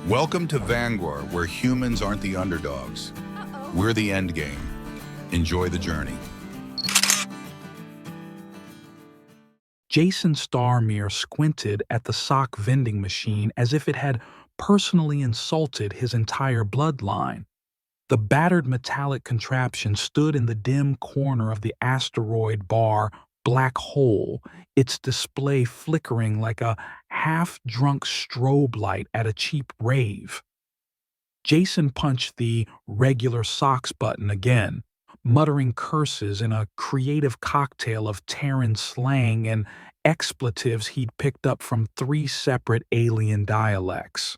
Welcome to VANGUAR, where humans aren't the underdogs. We're the endgame. Enjoy the journey. Jason Starmere squinted at the sock vending machine as if it had personally insulted his entire bloodline. The battered metallic contraption stood in the dim corner of the asteroid bar black hole, its display flickering like a half-drunk strobe light at a cheap rave. Jason punched the regular socks button again, muttering curses in a creative cocktail of Terran slang and expletives he'd picked up from 3 separate alien dialects.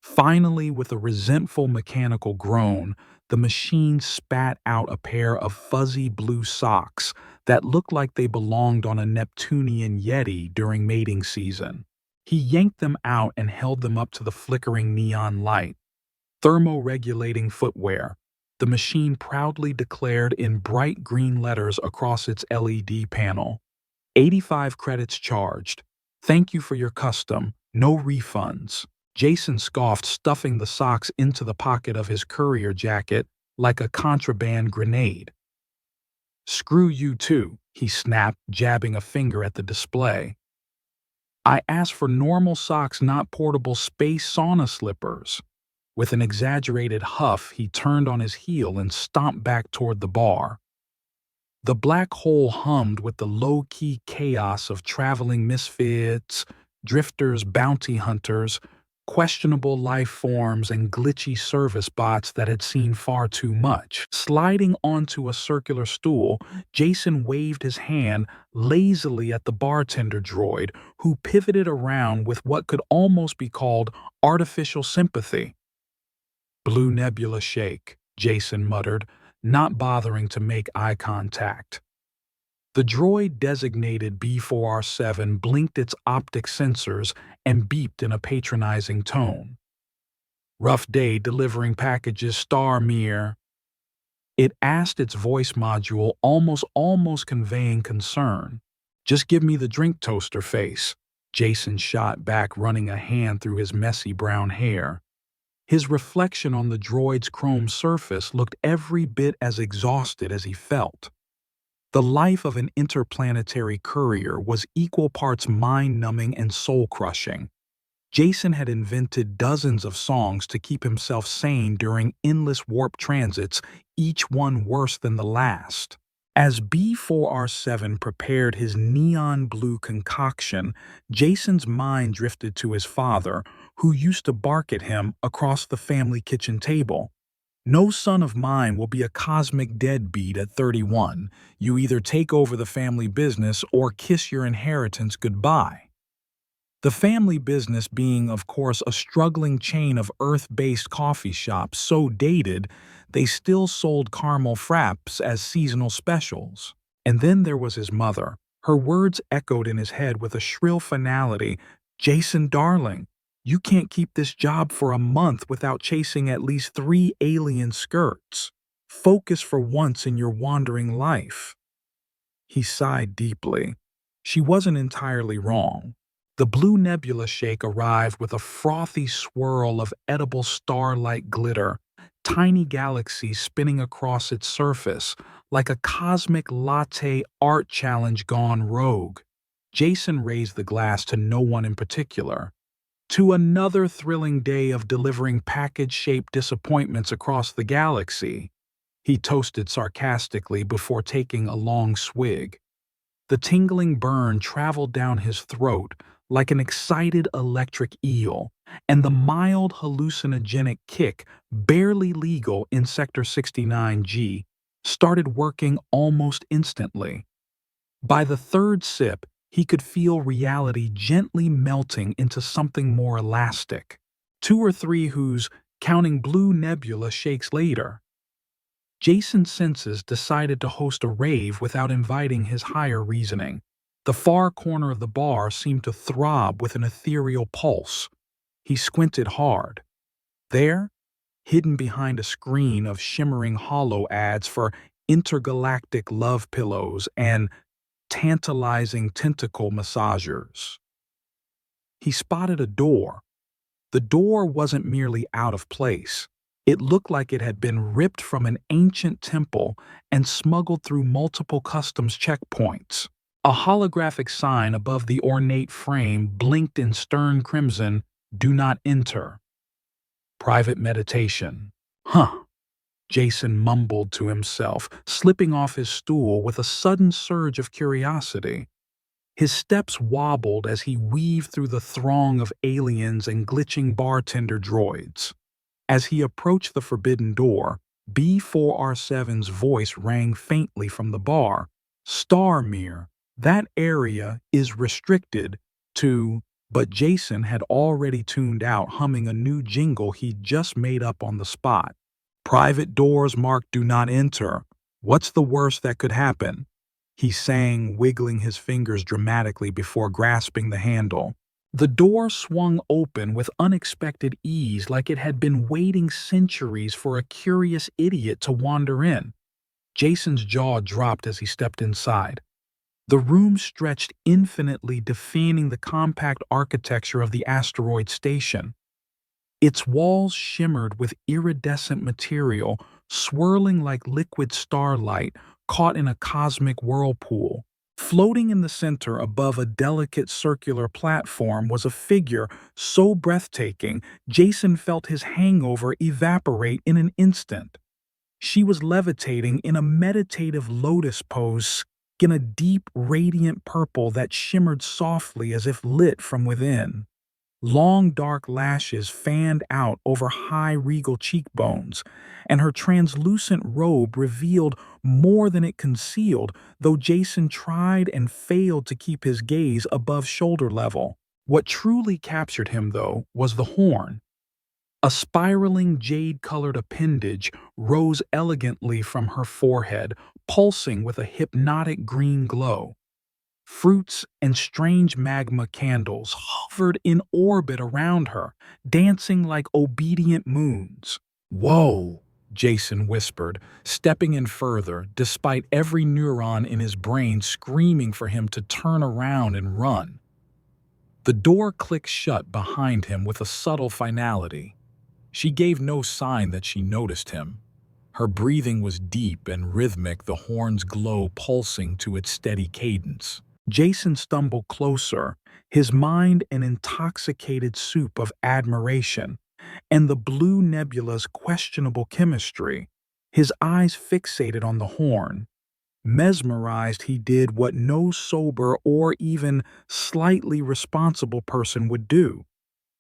Finally, with a resentful mechanical groan, the machine spat out a pair of fuzzy blue socks that looked like they belonged on a Neptunian Yeti during mating season. He yanked them out and held them up to the flickering neon light. Thermoregulating footwear, the machine proudly declared in bright green letters across its LED panel. 85 credits charged. Thank you for your custom. No refunds. Jason scoffed, stuffing the socks into the pocket of his courier jacket like a contraband grenade. Screw you too, he snapped, jabbing a finger at the display. I asked for normal socks, not portable space sauna slippers. With an exaggerated huff, he turned on his heel and stomped back toward the bar. The black hole hummed with the low-key chaos of traveling misfits, drifters, bounty hunters, questionable life forms, and glitchy service bots that had seen far too much. Sliding onto a circular stool, Jason waved his hand lazily at the bartender droid, who pivoted around with what could almost be called artificial sympathy. Blue Nebula shake, Jason muttered, not bothering to make eye contact. The droid designated B4R7 blinked its optic sensors and beeped in a patronizing tone. Rough day delivering packages, Starmere. It asked its voice module, almost conveying concern. Just give me the drink, toaster face. Jason shot back, running a hand through his messy brown hair. His reflection on the droid's chrome surface looked every bit as exhausted as he felt. The life of an interplanetary courier was equal parts mind-numbing and soul-crushing. Jason had invented dozens of songs to keep himself sane during endless warp transits, each one worse than the last. As B4R7 prepared his neon blue concoction, Jason's mind drifted to his father, who used to bark at him across the family kitchen table. No son of mine will be a cosmic deadbeat at 31. You either take over the family business or kiss your inheritance goodbye. The family business being, of course, a struggling chain of Earth-based coffee shops so dated they still sold caramel fraps as seasonal specials. And then there was his mother. Her words echoed in his head with a shrill finality. Jason, darling, you can't keep this job for a month without chasing at least 3 alien skirts. Focus for once in your wandering life. He sighed deeply. She wasn't entirely wrong. The Blue Nebula shake arrived with a frothy swirl of edible star-like glitter, tiny galaxies spinning across its surface, like a cosmic latte art challenge gone rogue. Jason raised the glass to no one in particular. To another thrilling day of delivering package-shaped disappointments across the galaxy, he toasted sarcastically before taking a long swig. The tingling burn traveled down his throat like an excited electric eel, and the mild hallucinogenic kick, barely legal in Sector 69G, started working almost instantly. By the third sip, he could feel reality gently melting into something more elastic. 2 or 3 whose, counting Blue Nebula shakes later. Jason's senses decided to host a rave without inviting his higher reasoning. The far corner of the bar seemed to throb with an ethereal pulse. He squinted hard. There, hidden behind a screen of shimmering hollow ads for intergalactic love pillows and tantalizing tentacle massagers, he spotted a door, The door wasn't merely out of place. It looked like it had been ripped from an ancient temple and smuggled through multiple customs checkpoints. A holographic sign above the ornate frame blinked in stern crimson, "Do not enter. Private meditation." Huh. Jason mumbled to himself, slipping off his stool with a sudden surge of curiosity. His steps wobbled as he weaved through the throng of aliens and glitching bartender droids. As he approached the forbidden door, B4R7's voice rang faintly from the bar. "Starmere, that area is restricted to—" But Jason had already tuned out, humming a new jingle he'd just made up on the spot. "Private doors marked 'Do not enter.' What's the worst that could happen?" he sang, wiggling his fingers dramatically before grasping the handle. The door swung open with unexpected ease, like it had been waiting centuries for a curious idiot to wander in. Jason's jaw dropped as he stepped inside. The room stretched infinitely, defining the compact architecture of the asteroid station. Its walls shimmered with iridescent material, swirling like liquid starlight caught in a cosmic whirlpool. Floating in the center above a delicate circular platform was a figure so breathtaking, Jason felt his hangover evaporate in an instant. She was levitating in a meditative lotus pose, in a deep, radiant purple that shimmered softly as if lit from within. Long dark lashes fanned out over high regal cheekbones, and her translucent robe revealed more than it concealed, though Jason tried and failed to keep his gaze above shoulder level. What truly captured him, though, was the horn. A spiraling jade-colored appendage rose elegantly from her forehead, pulsing with a hypnotic green glow. Fruits and strange magma candles hovered in orbit around her, dancing like obedient moons. "Whoa," Jason whispered, stepping in further, despite every neuron in his brain screaming for him to turn around and run. The door clicked shut behind him with a subtle finality. She gave no sign that she noticed him. Her breathing was deep and rhythmic, the horn's glow pulsing to its steady cadence. Jason stumbled closer, his mind an intoxicated soup of admiration and the blue nebula's questionable chemistry. His eyes fixated on the horn. Mesmerized, he did what no sober or even slightly responsible person would do.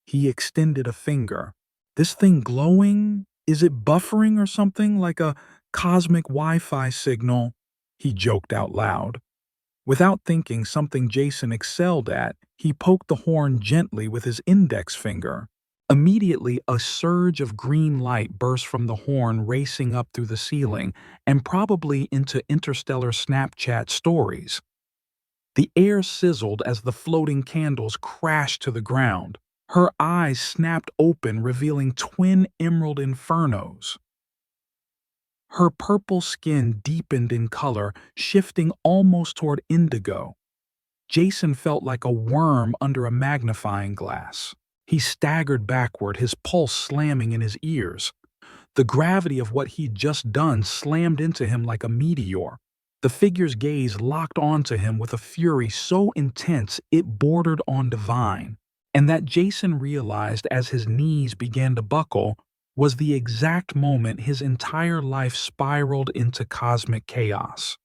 He extended a finger. "This thing glowing? Is it buffering or something, like a cosmic Wi-Fi signal?" he joked out loud. Without thinking, something Jason excelled at, he poked the horn gently with his index finger. Immediately, a surge of green light burst from the horn, racing up through the ceiling and probably into interstellar Snapchat stories. The air sizzled as the floating candles crashed to the ground. Her eyes snapped open, revealing twin emerald infernos. Her purple skin deepened in color, shifting almost toward indigo. Jason felt like a worm under a magnifying glass. He staggered backward, his pulse slamming in his ears. The gravity of what he'd just done slammed into him like a meteor. The figure's gaze locked onto him with a fury so intense it bordered on divine. And that, Jason realized as his knees began to buckle, was the exact moment his entire life spiraled into cosmic chaos.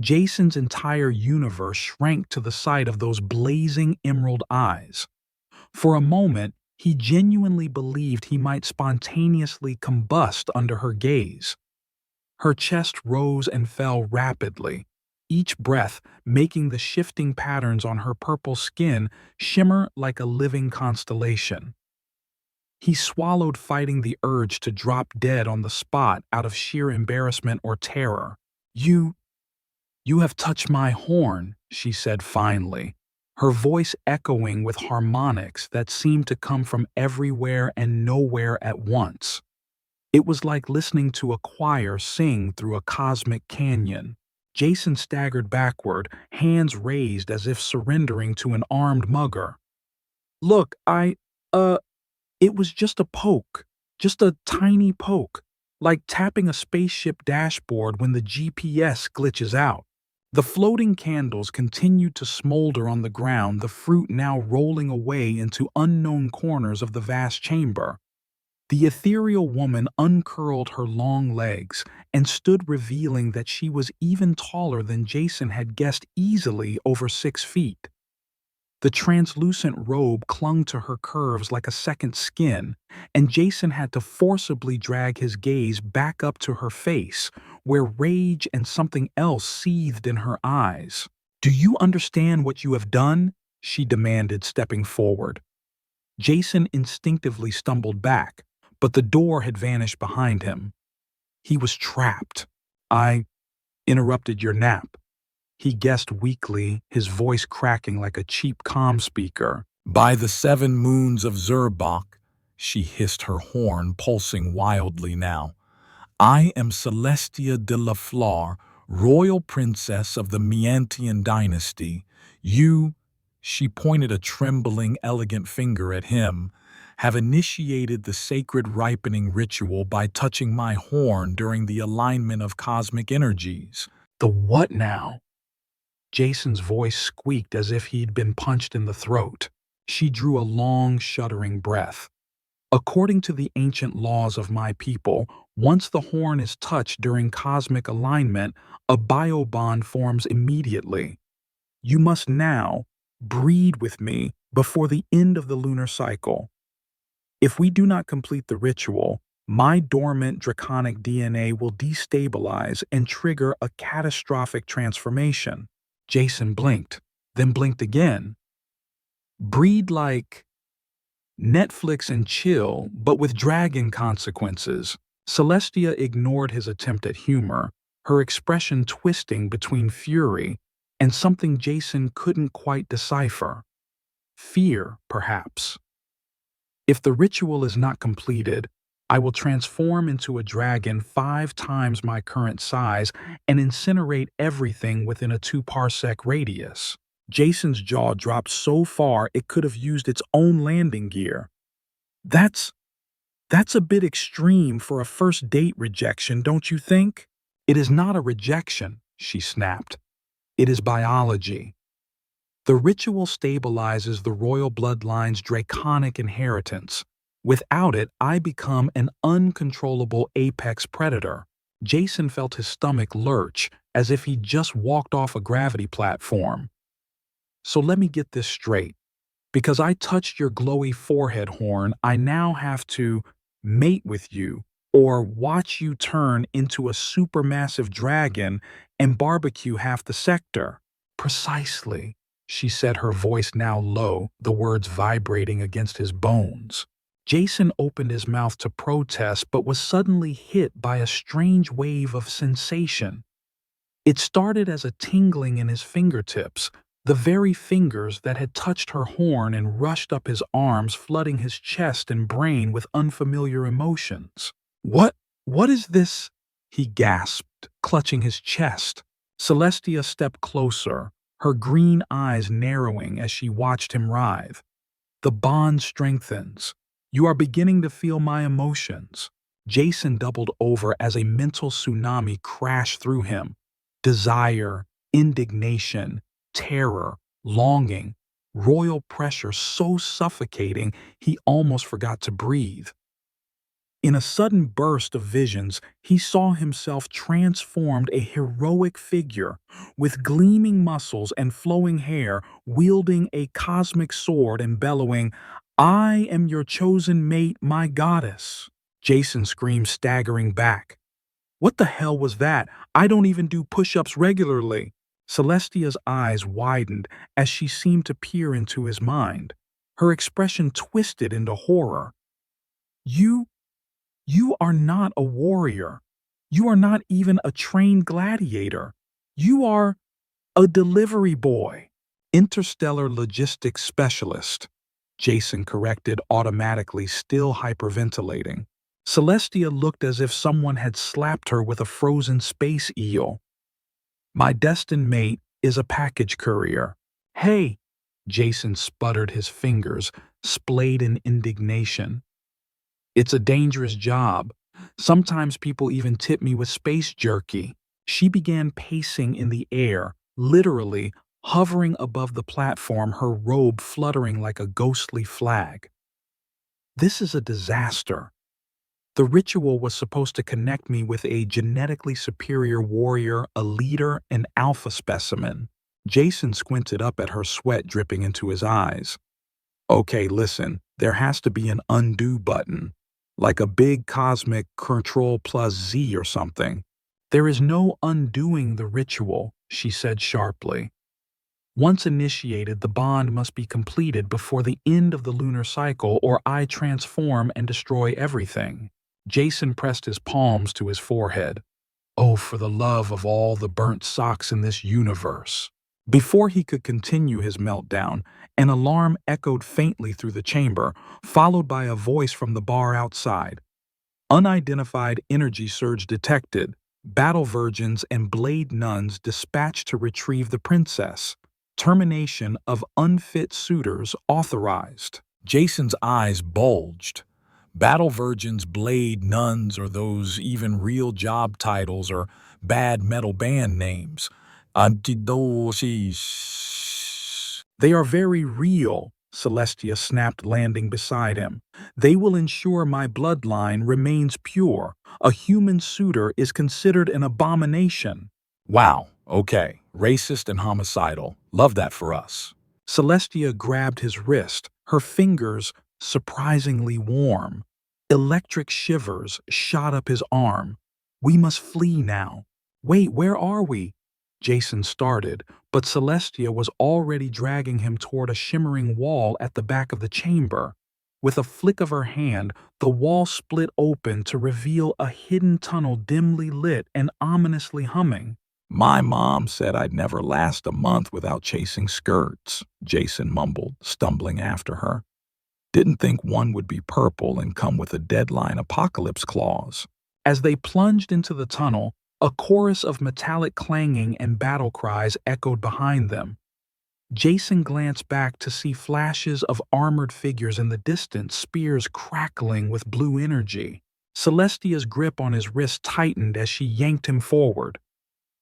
Jason's entire universe shrank to the sight of those blazing emerald eyes. For a moment, he genuinely believed he might spontaneously combust under her gaze. Her chest rose and fell rapidly, each breath making the shifting patterns on her purple skin shimmer like a living constellation. He swallowed, fighting the urge to drop dead on the spot out of sheer embarrassment or terror. You have touched my horn," she said finally, her voice echoing with harmonics that seemed to come from everywhere and nowhere at once. It was like listening to a choir sing through a cosmic canyon. Jason staggered backward, hands raised as if surrendering to an armed mugger. "Look, It was just a poke, just a tiny poke, like tapping a spaceship dashboard when the GPS glitches out. The floating candles continued to smolder on the ground, the fruit now rolling away into unknown corners of the vast chamber. The ethereal woman uncurled her long legs and stood revealing that she was even taller than Jason had guessed, easily over 6 feet. The translucent robe clung to her curves like a second skin, and Jason had to forcibly drag his gaze back up to her face, where rage and something else seethed in her eyes. "Do you understand what you have done?" she demanded, stepping forward. Jason instinctively stumbled back, but the door had vanished behind him. He was trapped. "I interrupted your nap," he guessed weakly, his voice cracking like a cheap comm speaker. "By the 7 moons of Zurbach," she hissed, her horn pulsing wildly now. "I am Celestia de la Fleur, royal princess of the Meantian dynasty. You," she pointed a trembling, elegant finger at him, "have initiated the sacred ripening ritual by touching my horn during the alignment of cosmic energies." "The what now?" Jason's voice squeaked as if he'd been punched in the throat. She drew a long, shuddering breath. "According to the ancient laws of my people, once the horn is touched during cosmic alignment, a biobond forms immediately. You must now breed with me before the end of the lunar cycle. If we do not complete the ritual, my dormant draconic DNA will destabilize and trigger a catastrophic transformation." Jason blinked, then blinked again. "Breed like Netflix and chill, but with dragon consequences." Celestia ignored his attempt at humor, her expression twisting between fury and something Jason couldn't quite decipher. Fear, perhaps. "If the ritual is not completed, I will transform into a dragon 5 times my current size and incinerate everything within a 2-parsec radius." Jason's jaw dropped so far it could have used its own landing gear. That's a bit extreme for a first date rejection, don't you think?" "It is not a rejection," she snapped. "It is biology. The ritual stabilizes the royal bloodline's draconic inheritance. Without it, I become an uncontrollable apex predator." Jason felt his stomach lurch as if he'd just walked off a gravity platform. "So let me get this straight. Because I touched your glowy forehead horn, I now have to mate with you or watch you turn into a supermassive dragon and barbecue half the sector." "Precisely," she said, her voice now low, the words vibrating against his bones. Jason opened his mouth to protest but was suddenly hit by a strange wave of sensation. It started as a tingling in his fingertips, the very fingers that had touched her horn, and rushed up his arms, flooding his chest and brain with unfamiliar emotions. What is this?" he gasped, clutching his chest. Celestia stepped closer, her green eyes narrowing as she watched him writhe. "The bond strengthens. You are beginning to feel my emotions." Jason doubled over as a mental tsunami crashed through him. Desire, indignation, terror, longing, royal pressure so suffocating he almost forgot to breathe. In a sudden burst of visions, he saw himself transformed, a heroic figure with gleaming muscles and flowing hair, wielding a cosmic sword and bellowing, "I am your chosen mate, my goddess." Jason screamed, staggering back. "What the hell was that? I don't even do push-ups regularly." Celestia's eyes widened as she seemed to peer into his mind. Her expression twisted into horror. You are not a warrior. You are not even a trained gladiator. You are a delivery boy." "Interstellar logistics specialist," Jason corrected automatically, still hyperventilating. Celestia looked as if someone had slapped her with a frozen space eel. "My destined mate is a package courier." "Hey!" Jason sputtered, his fingers splayed in indignation. It's a dangerous job. Sometimes people even tip me with space jerky. She began pacing in the air, literally hovering above the platform, her robe fluttering like a ghostly flag. This is a disaster. The ritual was supposed to connect me with a genetically superior warrior, a leader, an alpha specimen. Jason squinted up at her, sweat dripping into his eyes. Okay, listen, there has to be an undo button, like a big cosmic Control plus Z or something. There is no undoing the ritual, she said sharply. Once initiated, the bond must be completed before the end of the lunar cycle, or I transform and destroy everything. Jason pressed his palms to his forehead. Oh, for the love of all the burnt socks in this universe. Before he could continue his meltdown, an alarm echoed faintly through the chamber, followed by a voice from the bar outside. Unidentified energy surge detected. Battle virgins and blade nuns dispatched to retrieve the princess. Termination of unfit suitors authorized. Jason's eyes bulged. Battle virgins, blade nuns, or those even real job titles or bad metal band names. Antidoses. They are very real, Celestia snapped, landing beside him. They will ensure my bloodline remains pure. A human suitor is considered an abomination. Wow, okay, racist and homicidal. Love that for us. Celestia grabbed his wrist, her fingers surprisingly warm. Electric shivers shot up his arm. We must flee now. Wait, where are we? Jason started, but Celestia was already dragging him toward a shimmering wall at the back of the chamber. With a flick of her hand, the wall split open to reveal a hidden tunnel dimly lit and ominously humming. My mom said I'd never last a month without chasing skirts, Jason mumbled, stumbling after her. Didn't think one would be purple and come with a deadline apocalypse clause. As they plunged into the tunnel, a chorus of metallic clanging and battle cries echoed behind them. Jason glanced back to see flashes of armored figures in the distance, spears crackling with blue energy. Celestia's grip on his wrist tightened as she yanked him forward.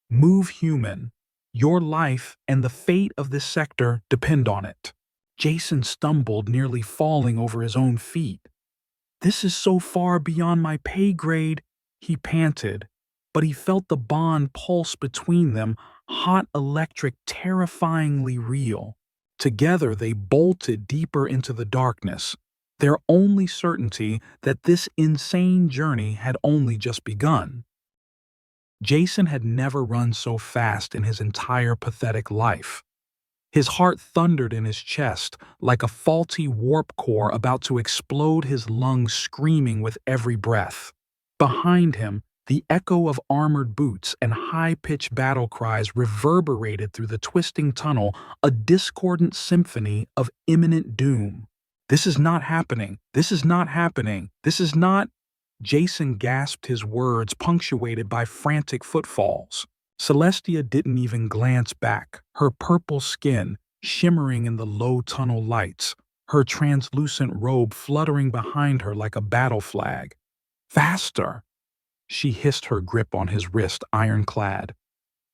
Move, human. Your life and the fate of this sector depend on it. Jason stumbled, nearly falling over his own feet. This is so far beyond my pay grade, he panted, but he felt the bond pulse between them, hot, electric, terrifyingly real. Together they bolted deeper into the darkness, their only certainty that this insane journey had only just begun. Jason had never run so fast in his entire pathetic life. His heart thundered in his chest like a faulty warp core about to explode, his lungs screaming with every breath. Behind him, the echo of armored boots and high-pitched battle cries reverberated through the twisting tunnel, a discordant symphony of imminent doom. This is not happening. This is not happening. This is not... Jason gasped, his words punctuated by frantic footfalls. Celestia didn't even glance back, her purple skin shimmering in the low tunnel lights, her translucent robe fluttering behind her like a battle flag. Faster! She hissed, her grip on his wrist ironclad.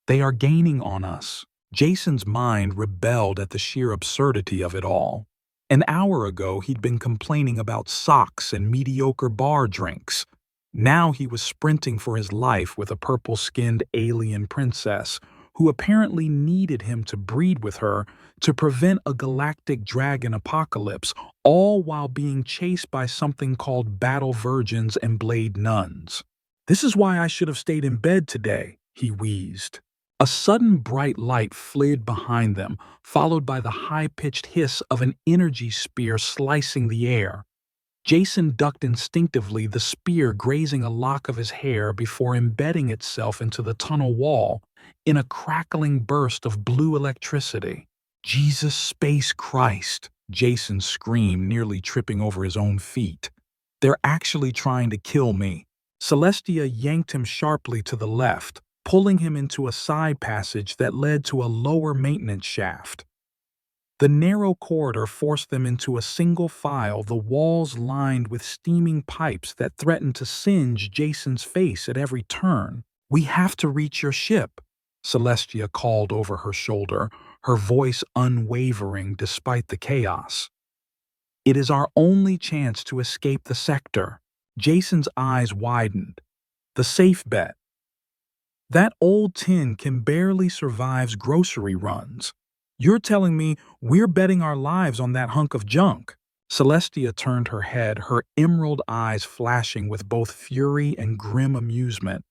They are gaining on us. Jason's mind rebelled at the sheer absurdity of it all. An hour ago, he'd been complaining about socks and mediocre bar drinks. Now he was sprinting for his life with a purple-skinned alien princess who apparently needed him to breed with her to prevent a galactic dragon apocalypse, all while being chased by something called battle virgins and blade nuns. This is why I should have stayed in bed today, he wheezed. A sudden bright light flared behind them, followed by the high-pitched hiss of an energy spear slicing the air. Jason ducked instinctively, the spear grazing a lock of his hair before embedding itself into the tunnel wall in a crackling burst of blue electricity. Jesus Space Christ, Jason screamed, nearly tripping over his own feet. They're actually trying to kill me. Celestia yanked him sharply to the left, pulling him into a side passage that led to a lower maintenance shaft. The narrow corridor forced them into a single file, the walls lined with steaming pipes that threatened to singe Jason's face at every turn. "We have to reach your ship," Celestia called over her shoulder, her voice unwavering despite the chaos. "It is our only chance to escape the sector." Jason's eyes widened. "The safe bet. That old tin can barely survive grocery runs. You're telling me we're betting our lives on that hunk of junk?" Celestia turned her head, her emerald eyes flashing with both fury and grim amusement.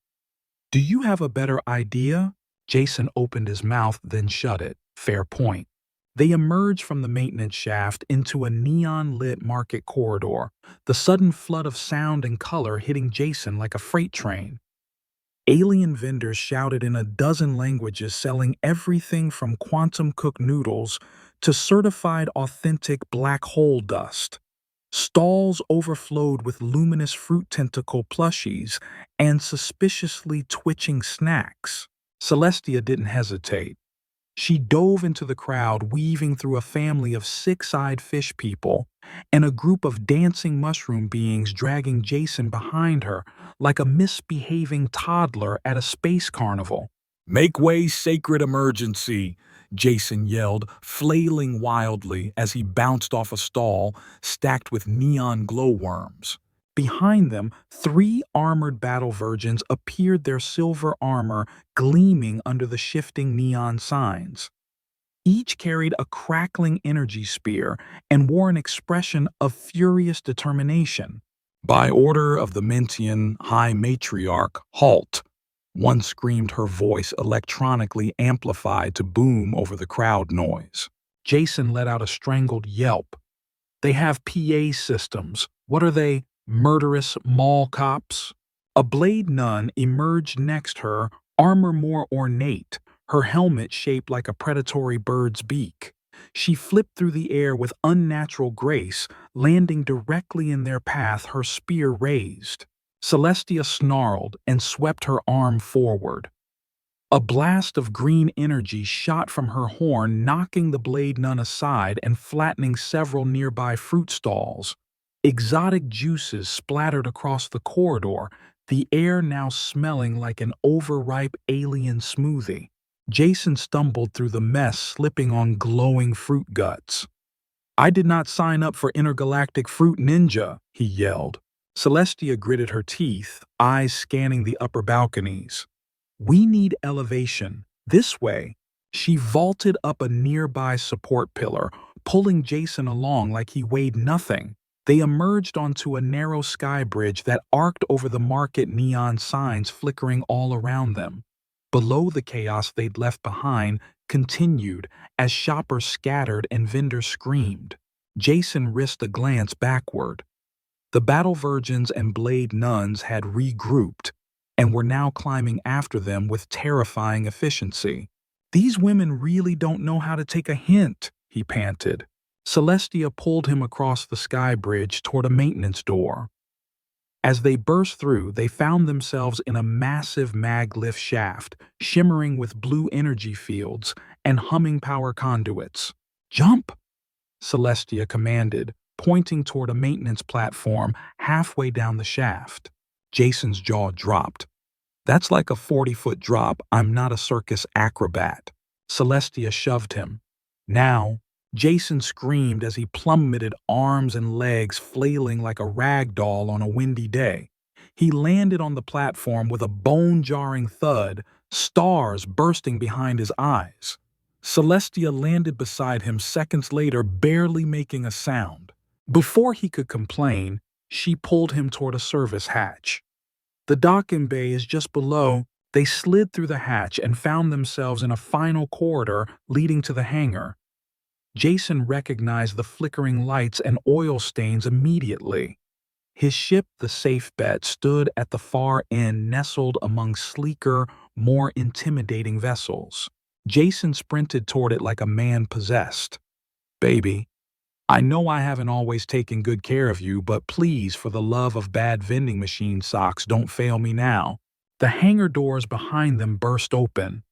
"Do you have a better idea?" Jason opened his mouth, then shut it. Fair point. They emerged from the maintenance shaft into a neon-lit market corridor, the sudden flood of sound and color hitting Jason like a freight train. Alien vendors shouted in a dozen languages, selling everything from quantum-cooked noodles to certified authentic black hole dust. Stalls overflowed with luminous fruit tentacle plushies and suspiciously twitching snacks. Celestia didn't hesitate. She dove into the crowd, weaving through a family of six-eyed fish people and a group of dancing mushroom beings dragging Jason behind her like a misbehaving toddler at a space carnival. "Make way, sacred emergency!" Jason yelled, flailing wildly as he bounced off a stall stacked with neon glowworms. Behind them, three armored battle virgins appeared, their silver armor gleaming under the shifting neon signs. Each carried a crackling energy spear and wore an expression of furious determination. "By order of the Mentian High Matriarch, halt!" One screamed, her voice electronically amplified to boom over the crowd noise. Jason let out a strangled yelp. "They have PA systems. What are they? Murderous mall cops?" A blade nun emerged next her, armor more ornate, her helmet shaped like a predatory bird's beak. She flipped through the air with unnatural grace, landing directly in their path, her spear raised. Celestia snarled and swept her arm forward. A blast of green energy shot from her horn, knocking the blade nun aside and flattening several nearby fruit stalls. Exotic juices splattered across the corridor, the air now smelling like an overripe alien smoothie. Jason stumbled through the mess, slipping on glowing fruit guts. "I did not sign up for intergalactic fruit ninja," he yelled. Celestia gritted her teeth, eyes scanning the upper balconies. "We need elevation. This way." She vaulted up a nearby support pillar, pulling Jason along like he weighed nothing. They emerged onto a narrow sky bridge that arced over the market, neon signs flickering all around them. Below, the chaos they'd left behind continued as shoppers scattered and vendors screamed. Jason risked a glance backward. The battle virgins and blade nuns had regrouped and were now climbing after them with terrifying efficiency. "These women really don't know how to take a hint," he panted. Celestia pulled him across the sky bridge toward a maintenance door. As they burst through, they found themselves in a massive mag-lift shaft, shimmering with blue energy fields and humming power conduits. "Jump!" Celestia commanded, pointing toward a maintenance platform halfway down the shaft. Jason's jaw dropped. "That's like a 40-foot drop. I'm not a circus acrobat." Celestia shoved him. "Now," Jason screamed as he plummeted, arms and legs flailing like a rag doll on a windy day. He landed on the platform with a bone-jarring thud, stars bursting behind his eyes. Celestia landed beside him seconds later, barely making a sound. Before he could complain, she pulled him toward a service hatch. "The docking bay is just below." They slid through the hatch and found themselves in a final corridor leading to the hangar. Jason recognized the flickering lights and oil stains immediately. His ship, the Safe Bet, stood at the far end, nestled among sleeker, more intimidating vessels. Jason sprinted toward it like a man possessed. "Baby, I know I haven't always taken good care of you, but please, for the love of bad vending machine socks, don't fail me now." The hangar doors behind them burst open.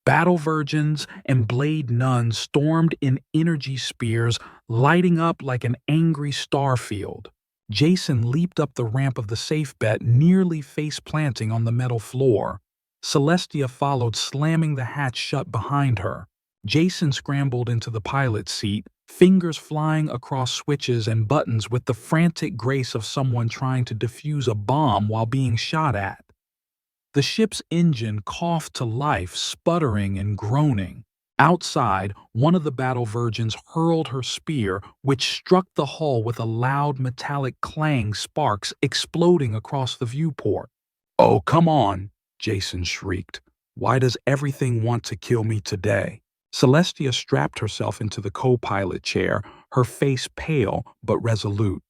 Battle virgins and blade nuns stormed in energy spears, lighting up like an angry star field. Jason leaped up the ramp of the safe bet, nearly face-planting on the metal floor. Celestia followed, slamming the hatch shut behind her. Jason scrambled into the pilot's seat, fingers flying across switches and buttons with the frantic grace of someone trying to defuse a bomb while being shot at. The ship's engine coughed to life, sputtering and groaning. Outside, one of the battle virgins hurled her spear, which struck the hull with a loud metallic clang, sparks exploding across the viewport. "Oh, come on," Jason shrieked. "Why does everything want to kill me today?" Celestia strapped herself into the co-pilot chair, her face pale but resolute.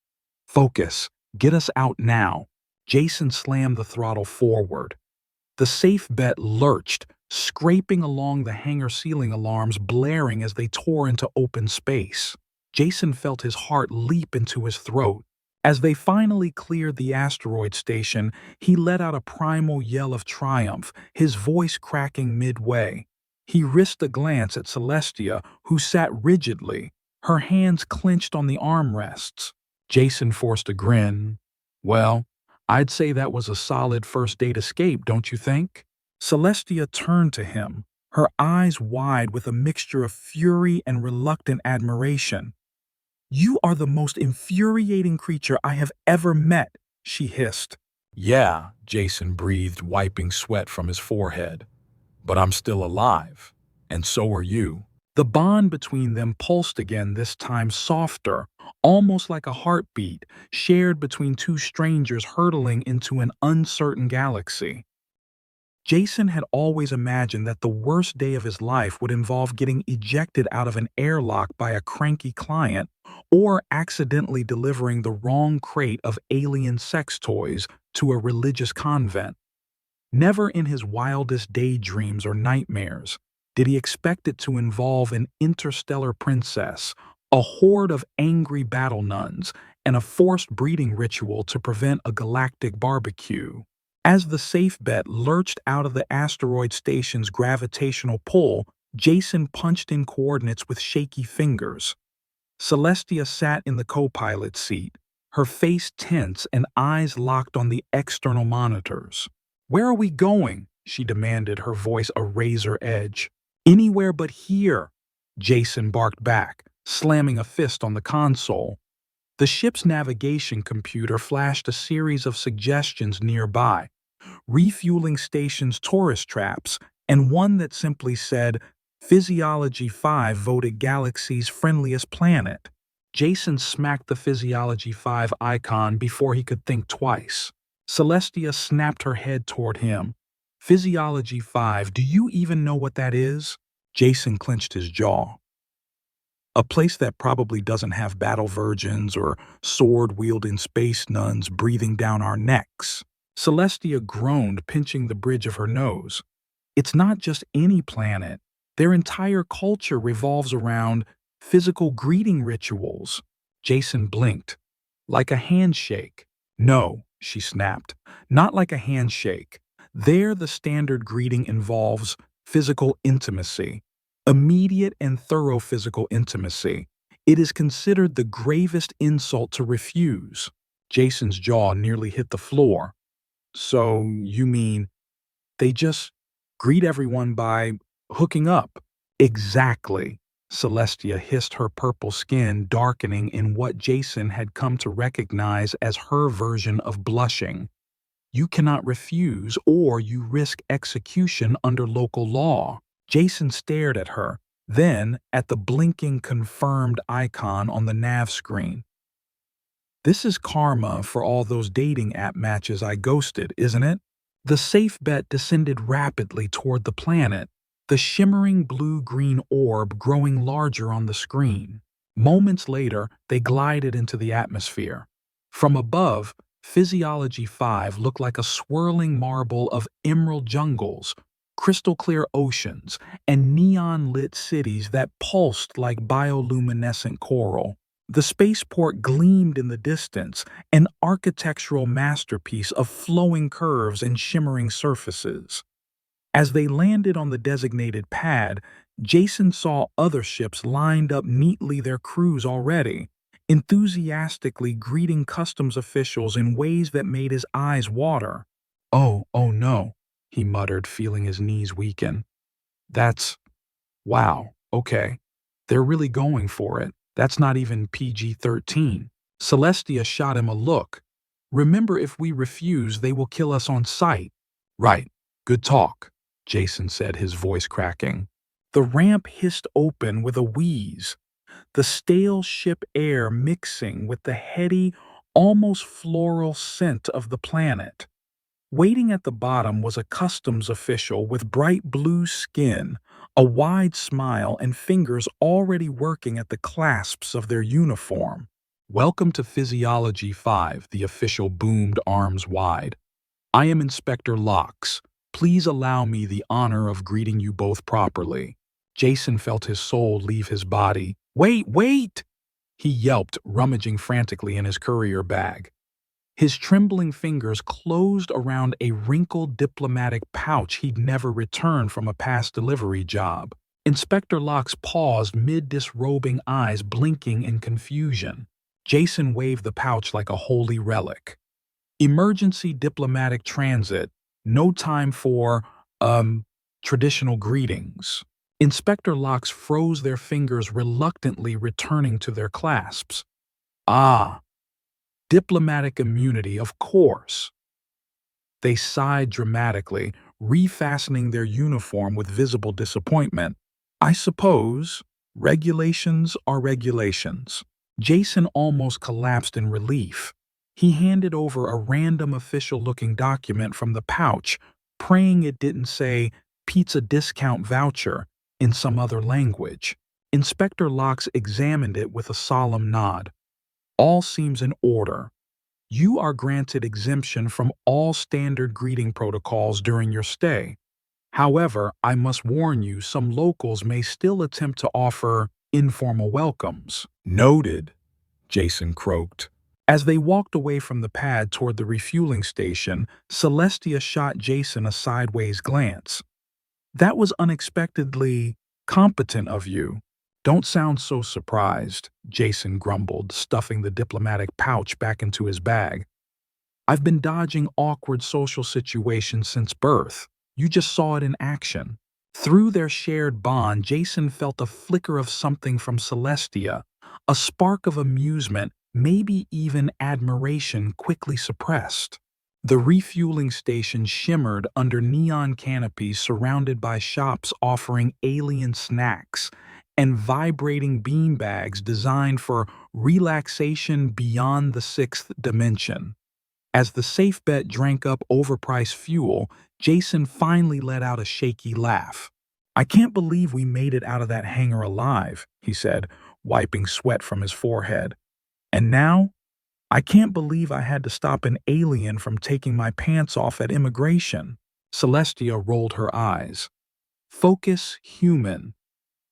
"Focus. Get us out now." Jason slammed the throttle forward. The safe bet lurched, scraping along the hangar ceiling, alarms blaring as they tore into open space. Jason felt his heart leap into his throat. As they finally cleared the asteroid station, he let out a primal yell of triumph, his voice cracking midway. He risked a glance at Celestia, who sat rigidly, her hands clenched on the armrests. Jason forced a grin. "Well, I'd say that was a solid first-date escape, don't you think?" Celestia turned to him, her eyes wide with a mixture of fury and reluctant admiration. "You are the most infuriating creature I have ever met," she hissed. "Yeah," Jason breathed, wiping sweat from his forehead. "But I'm still alive, and so are you." The bond between them pulsed again, this time softer, almost like a heartbeat, shared between two strangers hurtling into an uncertain galaxy. Jason had always imagined that the worst day of his life would involve getting ejected out of an airlock by a cranky client or accidentally delivering the wrong crate of alien sex toys to a religious convent. Never in his wildest daydreams or nightmares did he expect it to involve an interstellar princess, a horde of angry battle nuns, and a forced breeding ritual to prevent a galactic barbecue. As the safe bet lurched out of the asteroid station's gravitational pull, Jason punched in coordinates with shaky fingers. Celestia sat in the co-pilot seat, her face tense and eyes locked on the external monitors. "Where are we going?" she demanded, her voice a razor edge. "Anywhere but here," Jason barked back, slamming a fist on the console. The ship's navigation computer flashed a series of suggestions nearby, refueling stations, tourist traps, and one that simply said, "Physiology 5 voted galaxy's friendliest planet." Jason smacked the Physiology 5 icon before he could think twice. Celestia snapped her head toward him. "Physiology 5, do you even know what that is?" Jason clenched his jaw. "A place that probably doesn't have battle virgins or sword-wielding space nuns breathing down our necks." Celestia groaned, pinching the bridge of her nose. "It's not just any planet. Their entire culture revolves around physical greeting rituals." Jason blinked. "Like a handshake." "No," she snapped. "Not like a handshake. There, the standard greeting involves physical intimacy. Immediate and thorough physical intimacy. It is considered the gravest insult to refuse." Jason's jaw nearly hit the floor. "So, you mean they just greet everyone by hooking up?" "Exactly." Celestia hissed, her purple skin darkening in what Jason had come to recognize as her version of blushing. "You cannot refuse, or you risk execution under local law." Jason stared at her, then at the blinking confirmed icon on the nav screen. "This is karma for all those dating app matches I ghosted, isn't it?" The safe bet descended rapidly toward the planet, the shimmering blue-green orb growing larger on the screen. Moments later, they glided into the atmosphere. From above, Physiology 5 looked like a swirling marble of emerald jungles, crystal-clear oceans, and neon-lit cities that pulsed like bioluminescent coral. The spaceport gleamed in the distance, an architectural masterpiece of flowing curves and shimmering surfaces. As they landed on the designated pad, Jason saw other ships lined up neatly, their crews already, enthusiastically greeting customs officials in ways that made his eyes water. Oh no, he muttered, feeling his knees weaken. That's, wow, okay. They're really going for it. That's not even PG-13. Celestia shot him a look. Remember, if we refuse, they will kill us on sight. Right. Good talk, Jason said, his voice cracking. The ramp hissed open with a wheeze, the stale ship air mixing with the heady, almost floral scent of the planet. Waiting at the bottom was a customs official with bright blue skin, a wide smile, and fingers already working at the clasps of their uniform. Welcome to Physiology 5, the official boomed, arms wide. I am Inspector Locks. Please allow me the honor of greeting you both properly. Jason felt his soul leave his body. Wait! He yelped, rummaging frantically in his courier bag. His trembling fingers closed around a wrinkled diplomatic pouch he'd never returned from a past delivery job. Inspector Locks paused, mid-disrobing, eyes blinking in confusion. Jason waved the pouch like a holy relic. Emergency diplomatic transit. No time for, traditional greetings. Inspector Locks froze, their fingers reluctantly returning to their clasps. Ah, diplomatic immunity, of course. They sighed dramatically, refastening their uniform with visible disappointment. I suppose regulations are regulations. Jason almost collapsed in relief. He handed over a random official-looking document from the pouch, praying it didn't say pizza discount voucher in some other language. Inspector Locks examined it with a solemn nod. All seems in order. You are granted exemption from all standard greeting protocols during your stay. However, I must warn you, some locals may still attempt to offer informal welcomes. Noted, Jason croaked. As they walked away from the pad toward the refueling station, Celestia shot Jason a sideways glance. That was unexpectedly competent of you. Don't sound so surprised, Jason grumbled, stuffing the diplomatic pouch back into his bag. I've been dodging awkward social situations since birth. You just saw it in action. Through their shared bond, Jason felt a flicker of something from Celestia, a spark of amusement, maybe even admiration, quickly suppressed. The refueling station shimmered under neon canopies surrounded by shops offering alien snacks and vibrating beanbags designed for relaxation beyond the sixth dimension. As the safe bet drank up overpriced fuel, Jason finally let out a shaky laugh. I can't believe we made it out of that hangar alive, he said, wiping sweat from his forehead. And now, I can't believe I had to stop an alien from taking my pants off at immigration. Celestia rolled her eyes. Focus, human.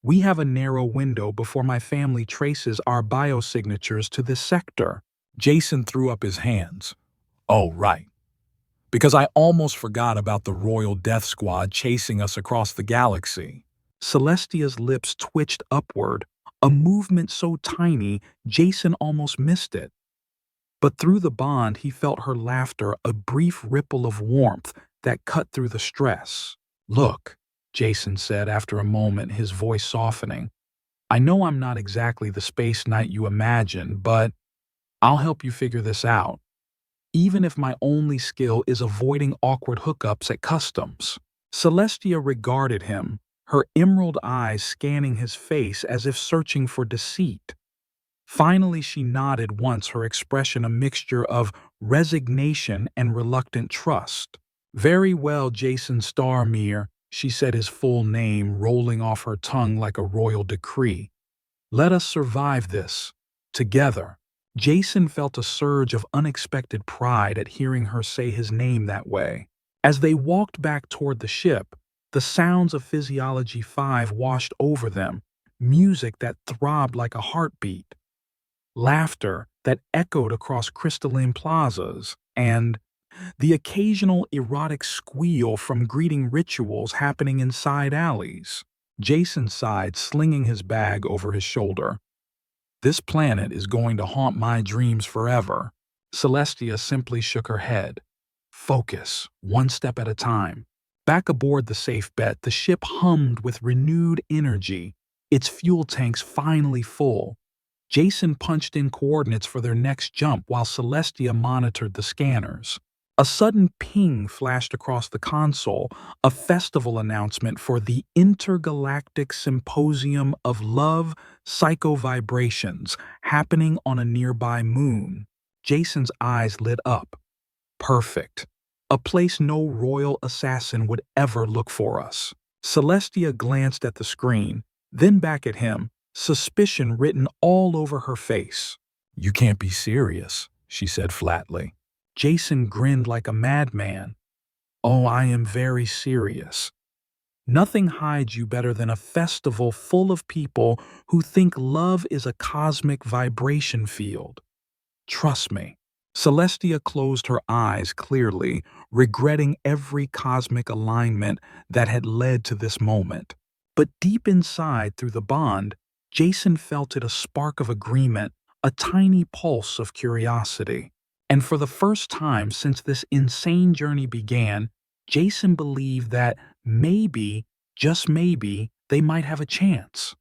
We have a narrow window before my family traces our biosignatures to this sector. Jason threw up his hands. Oh, right. Because I almost forgot about the Royal Death Squad chasing us across the galaxy. Celestia's lips twitched upward, a movement so tiny Jason almost missed it. But through the bond, he felt her laughter, a brief ripple of warmth that cut through the stress. Look, Jason said after a moment, his voice softening. I know I'm not exactly the space knight you imagine, but I'll help you figure this out. Even if my only skill is avoiding awkward hookups at customs. Celestia regarded him, her emerald eyes scanning his face as if searching for deceit. Finally, she nodded once, her expression a mixture of resignation and reluctant trust. Very well, Jason Starmere, she said, his full name rolling off her tongue like a royal decree. Let us survive this. Together. Jason felt a surge of unexpected pride at hearing her say his name that way. As they walked back toward the ship, the sounds of Physiology 5 washed over them, music that throbbed like a heartbeat. Laughter that echoed across crystalline plazas, and The occasional erotic squeal from greeting rituals happening in side alleys. Jason sighed, slinging his bag over his shoulder. This planet is going to haunt my dreams forever. Celestia simply shook her head. Focus, one step at a time. Back aboard the safe bet, the ship hummed with renewed energy, its fuel tanks finally full. Jason punched in coordinates for their next jump while Celestia monitored the scanners. A sudden ping flashed across the console, a festival announcement for the Intergalactic Symposium of Love Psychovibrations happening on a nearby moon. Jason's eyes lit up. Perfect. A place no royal assassin would ever look for us. Celestia glanced at the screen, then back at him, suspicion written all over her face. "You can't be serious," she said flatly. Jason grinned like a madman. "Oh, I am very serious. Nothing hides you better than a festival full of people who think love is a cosmic vibration field. Trust me." Celestia closed her eyes clearly, regretting every cosmic alignment that had led to this moment. But deep inside, through the bond, Jason felt it, a spark of agreement, a tiny pulse of curiosity. And for the first time since this insane journey began, Jason believed that maybe, just maybe, they might have a chance.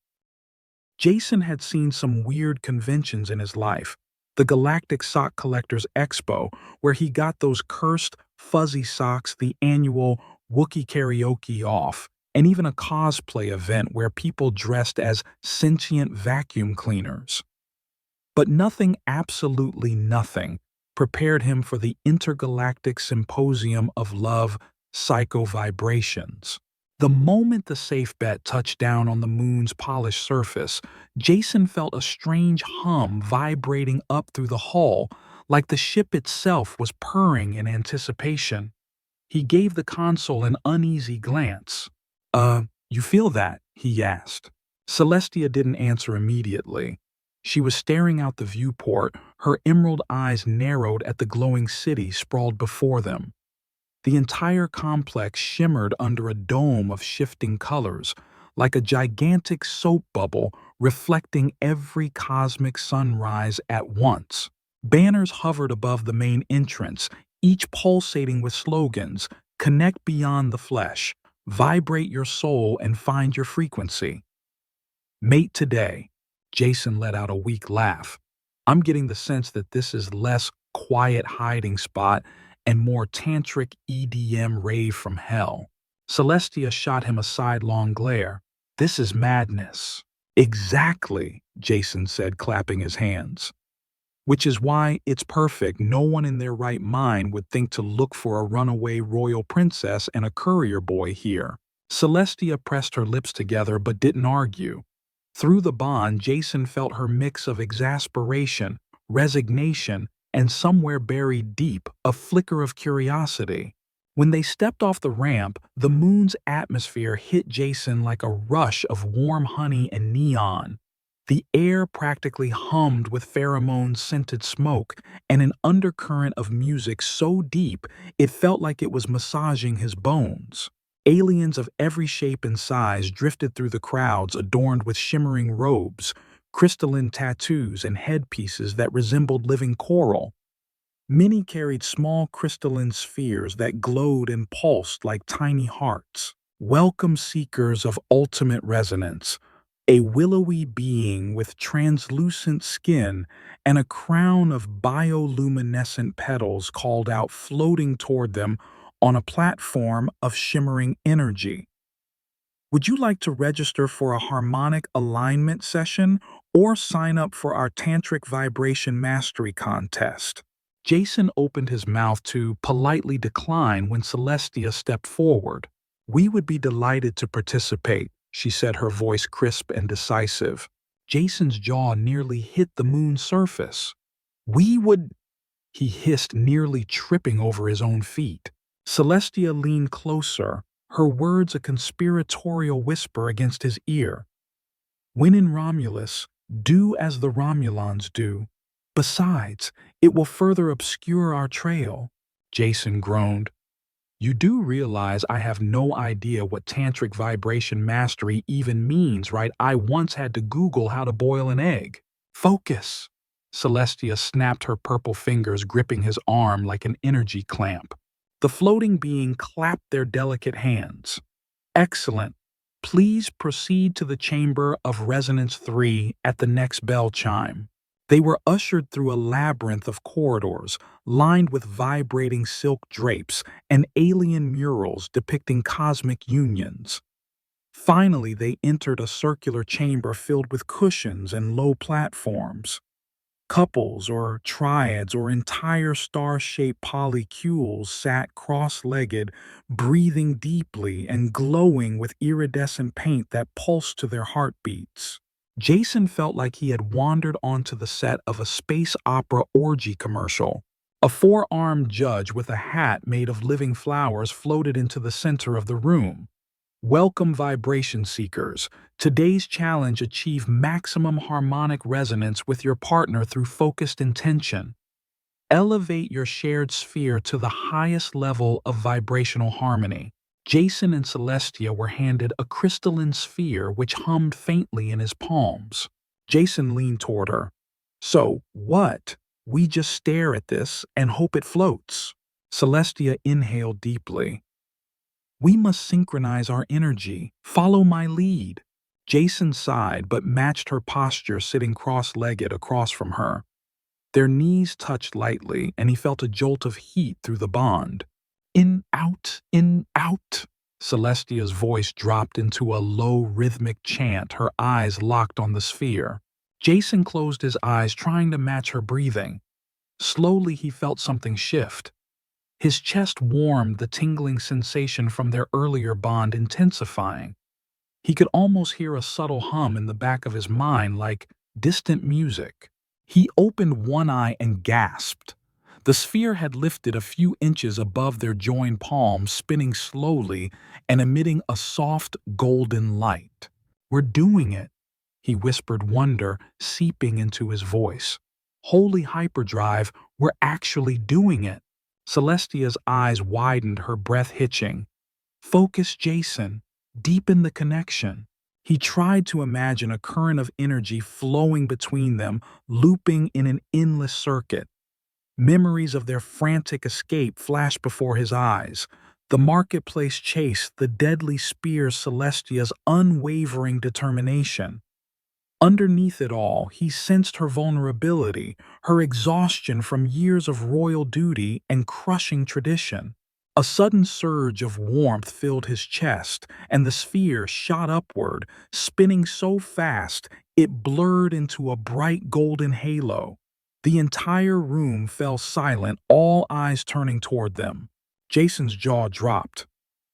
Jason had seen some weird conventions in his life. The Galactic Sock Collectors Expo, where he got those cursed, fuzzy socks, the annual Wookiee karaoke off, and even a cosplay event where people dressed as sentient vacuum cleaners. But nothing, absolutely nothing, prepared him for the Intergalactic Symposium of Love Psychovibrations. The moment the safe bet touched down on the moon's polished surface, Jason felt a strange hum vibrating up through the hull, like the ship itself was purring in anticipation. He gave the console an uneasy glance. You feel that?" he asked. Celestia didn't answer immediately. She was staring out the viewport, her emerald eyes narrowed at the glowing city sprawled before them. The entire complex shimmered under a dome of shifting colors, like a gigantic soap bubble reflecting every cosmic sunrise at once. Banners hovered above the main entrance, each pulsating with slogans: "Connect beyond the flesh," "Vibrate your soul and find your frequency." "Mate today." Jason let out a weak laugh. "I'm getting the sense that this is less quiet hiding spot and more tantric EDM rave from hell." Celestia shot him a sidelong glare. "This is madness." "Exactly," Jason said, clapping his hands. "Which is why it's perfect. No one in their right mind would think to look for a runaway royal princess and a courier boy here." Celestia pressed her lips together but didn't argue. Through the bond, Jason felt her mix of exasperation, resignation, and somewhere buried deep, a flicker of curiosity. When they stepped off the ramp, the moon's atmosphere hit Jason like a rush of warm honey and neon. The air practically hummed with pheromone-scented smoke and an undercurrent of music so deep it felt like it was massaging his bones. Aliens of every shape and size drifted through the crowds, adorned with shimmering robes, crystalline tattoos, and headpieces that resembled living coral. Many carried small crystalline spheres that glowed and pulsed like tiny hearts. Welcome seekers of ultimate resonance, a willowy being with translucent skin and a crown of bioluminescent petals called out, floating toward them on a platform of shimmering energy. "Would you like to register for a harmonic alignment session or sign up for our Tantric Vibration Mastery Contest?" Jason opened his mouth to politely decline when Celestia stepped forward. "We would be delighted to participate," she said, her voice crisp and decisive. Jason's jaw nearly hit the moon's surface. "We would," he hissed, nearly tripping over his own feet. Celestia leaned closer, her words a conspiratorial whisper against his ear. "When in Romulus, do as the Romulans do. Besides, it will further obscure our trail." Jason groaned. You do realize I have no idea what tantric vibration mastery even means, right? I once had to Google how to boil an egg. Focus! Celestia snapped her purple fingers, gripping his arm like an energy clamp. The floating being clapped their delicate hands. Excellent. Please proceed to the chamber of resonance 3 at the next bell chime. They were ushered through a labyrinth of corridors, lined with vibrating silk drapes and alien murals depicting cosmic unions. Finally, they entered a circular chamber filled with cushions and low platforms. Couples or triads or entire star-shaped polycules sat cross-legged, breathing deeply and glowing with iridescent paint that pulsed to their heartbeats. Jason felt like he had wandered onto the set of a space opera orgy commercial. A four-armed judge with a hat made of living flowers floated into the center of the room. Welcome, vibration seekers. Today's challenge: achieve maximum harmonic resonance with your partner through focused intention. Elevate your shared sphere to the highest level of vibrational harmony. Jason and Celestia were handed a crystalline sphere which hummed faintly in his palms. Jason leaned toward her. So, what? We just stare at this and hope it floats. Celestia inhaled deeply. We must synchronize our energy. Follow my lead. Jason sighed but matched her posture, sitting cross-legged across from her. Their knees touched lightly, and he felt a jolt of heat through the bond. In, out, in, out. Celestia's voice dropped into a low, rhythmic chant, her eyes locked on the sphere. Jason closed his eyes, trying to match her breathing. Slowly, he felt something shift. His chest warmed, the tingling sensation from their earlier bond intensifying. He could almost hear a subtle hum in the back of his mind, like distant music. He opened one eye and gasped. The sphere had lifted a few inches above their joined palms, spinning slowly and emitting a soft, golden light. We're doing it, he whispered, wonder seeping into his voice. Holy hyperdrive, we're actually doing it. Celestia's eyes widened, her breath hitching. Focus, Jason. Deepen the connection. He tried to imagine a current of energy flowing between them, looping in an endless circuit. Memories of their frantic escape flashed before his eyes. The marketplace chase, the deadly spears, Celestia's unwavering determination. Underneath it all, he sensed her vulnerability, her exhaustion from years of royal duty and crushing tradition. A sudden surge of warmth filled his chest, and the sphere shot upward, spinning so fast it blurred into a bright golden halo. The entire room fell silent, all eyes turning toward them. Jason's jaw dropped.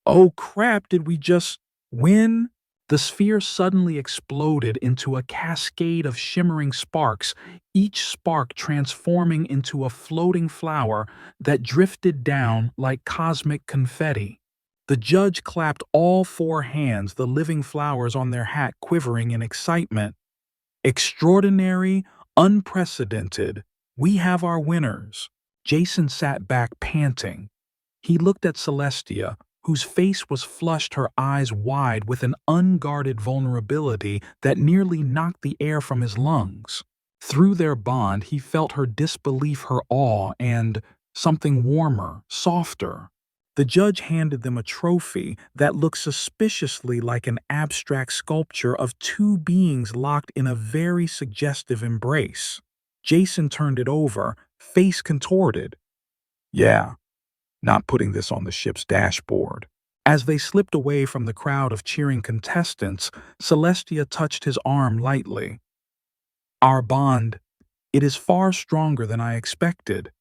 Oh crap, did we just win? The sphere suddenly exploded into a cascade of shimmering sparks, each spark transforming into a floating flower that drifted down like cosmic confetti. The judge clapped all four hands, the living flowers on their hat quivering in excitement. Extraordinary, unprecedented. We have our winners. Jason sat back panting. He looked at Celestia, whose face was flushed, her eyes wide with an unguarded vulnerability that nearly knocked the air from his lungs. Through their bond, he felt her disbelief, her awe, and something warmer, softer. The judge handed them a trophy that looked suspiciously like an abstract sculpture of two beings locked in a very suggestive embrace. Jason turned it over, face contorted. Yeah. Not putting this on the ship's dashboard. As they slipped away from the crowd of cheering contestants, Celestia touched his arm lightly. Our bond, it is far stronger than I expected.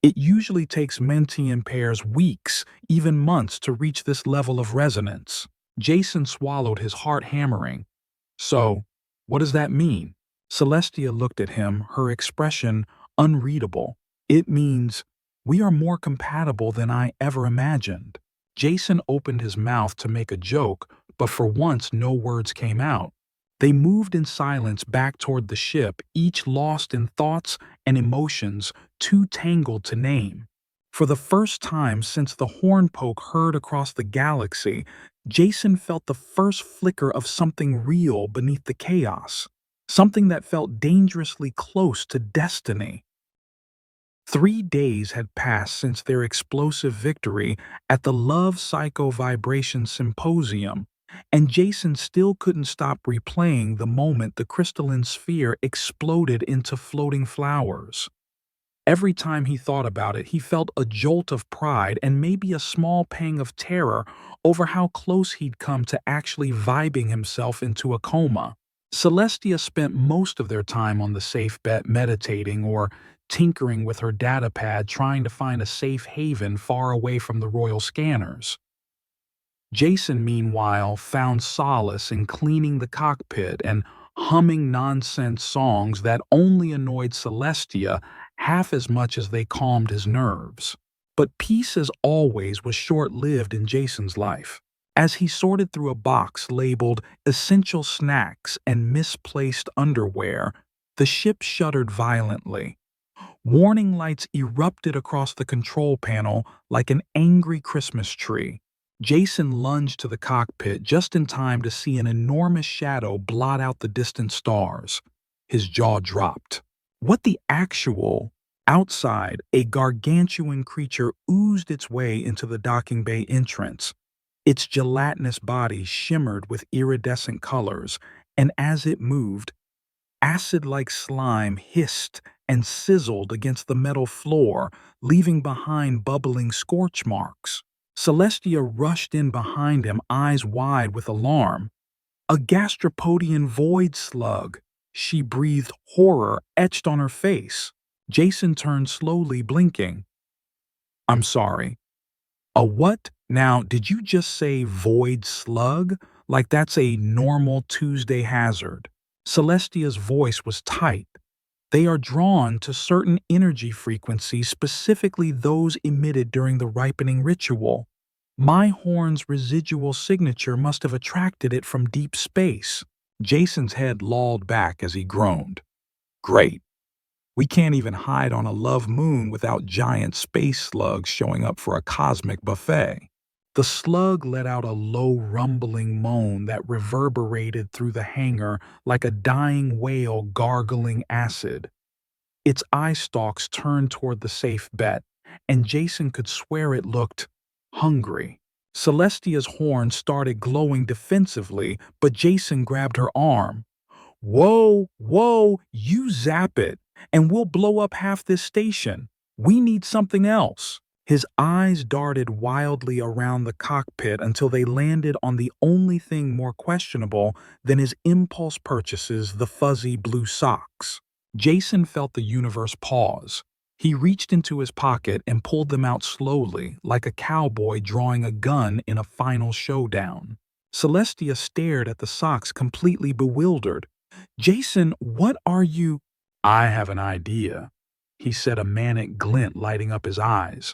It usually takes Mentian pairs weeks, even months, to reach this level of resonance. Jason swallowed, his heart hammering. So, what does that mean? Celestia looked at him, her expression unreadable. It means we are more compatible than I ever imagined. Jason opened his mouth to make a joke, but for once no words came out. They moved in silence back toward the ship, each lost in thoughts and emotions too tangled to name. For the first time since the horn poke heard across the galaxy, Jason felt the first flicker of something real beneath the chaos, something that felt dangerously close to destiny. 3 days had passed since their explosive victory at the Love Psycho Vibration Symposium, and Jason still couldn't stop replaying the moment the crystalline sphere exploded into floating flowers. Every time he thought about it, he felt a jolt of pride and maybe a small pang of terror over how close he'd come to actually vibing himself into a coma. Celestia spent most of their time on the safe bet meditating or tinkering with her datapad trying to find a safe haven far away from the royal scanners. Jason, meanwhile, found solace in cleaning the cockpit and humming nonsense songs that only annoyed Celestia half as much as they calmed his nerves. But peace, as always, was short-lived in Jason's life. As he sorted through a box labeled essential snacks and misplaced underwear, the ship shuddered violently. Warning lights erupted across the control panel like an angry Christmas tree. Jason lunged to the cockpit just in time to see an enormous shadow blot out the distant stars. His jaw dropped. What the actual? Outside, a gargantuan creature oozed its way into the docking bay entrance. Its gelatinous body shimmered with iridescent colors, and as it moved, acid-like slime hissed and sizzled against the metal floor, leaving behind bubbling scorch marks. Celestia rushed in behind him, eyes wide with alarm. A gastropodian void slug, she breathed, horror etched on her face. Jason turned slowly, blinking. I'm sorry. A what? Now, did you just say void slug? Like that's a normal Tuesday hazard. Celestia's voice was tight. They are drawn to certain energy frequencies, specifically those emitted during the ripening ritual. My horn's residual signature must have attracted it from deep space. Jason's head lolled back as he groaned. Great. We can't even hide on a love moon without giant space slugs showing up for a cosmic buffet. The slug let out a low rumbling moan that reverberated through the hangar like a dying whale gargling acid. Its eye stalks turned toward the safe bet, and Jason could swear it looked hungry. Celestia's horn started glowing defensively, but Jason grabbed her arm. Whoa, whoa, you zap it, and we'll blow up half this station. We need something else. His eyes darted wildly around the cockpit until they landed on the only thing more questionable than his impulse purchases, the fuzzy blue socks. Jason felt the universe pause. He reached into his pocket and pulled them out slowly, like a cowboy drawing a gun in a final showdown. Celestia stared at the socks, completely bewildered. Jason, what are you? I have an idea, he said, a manic glint lighting up his eyes.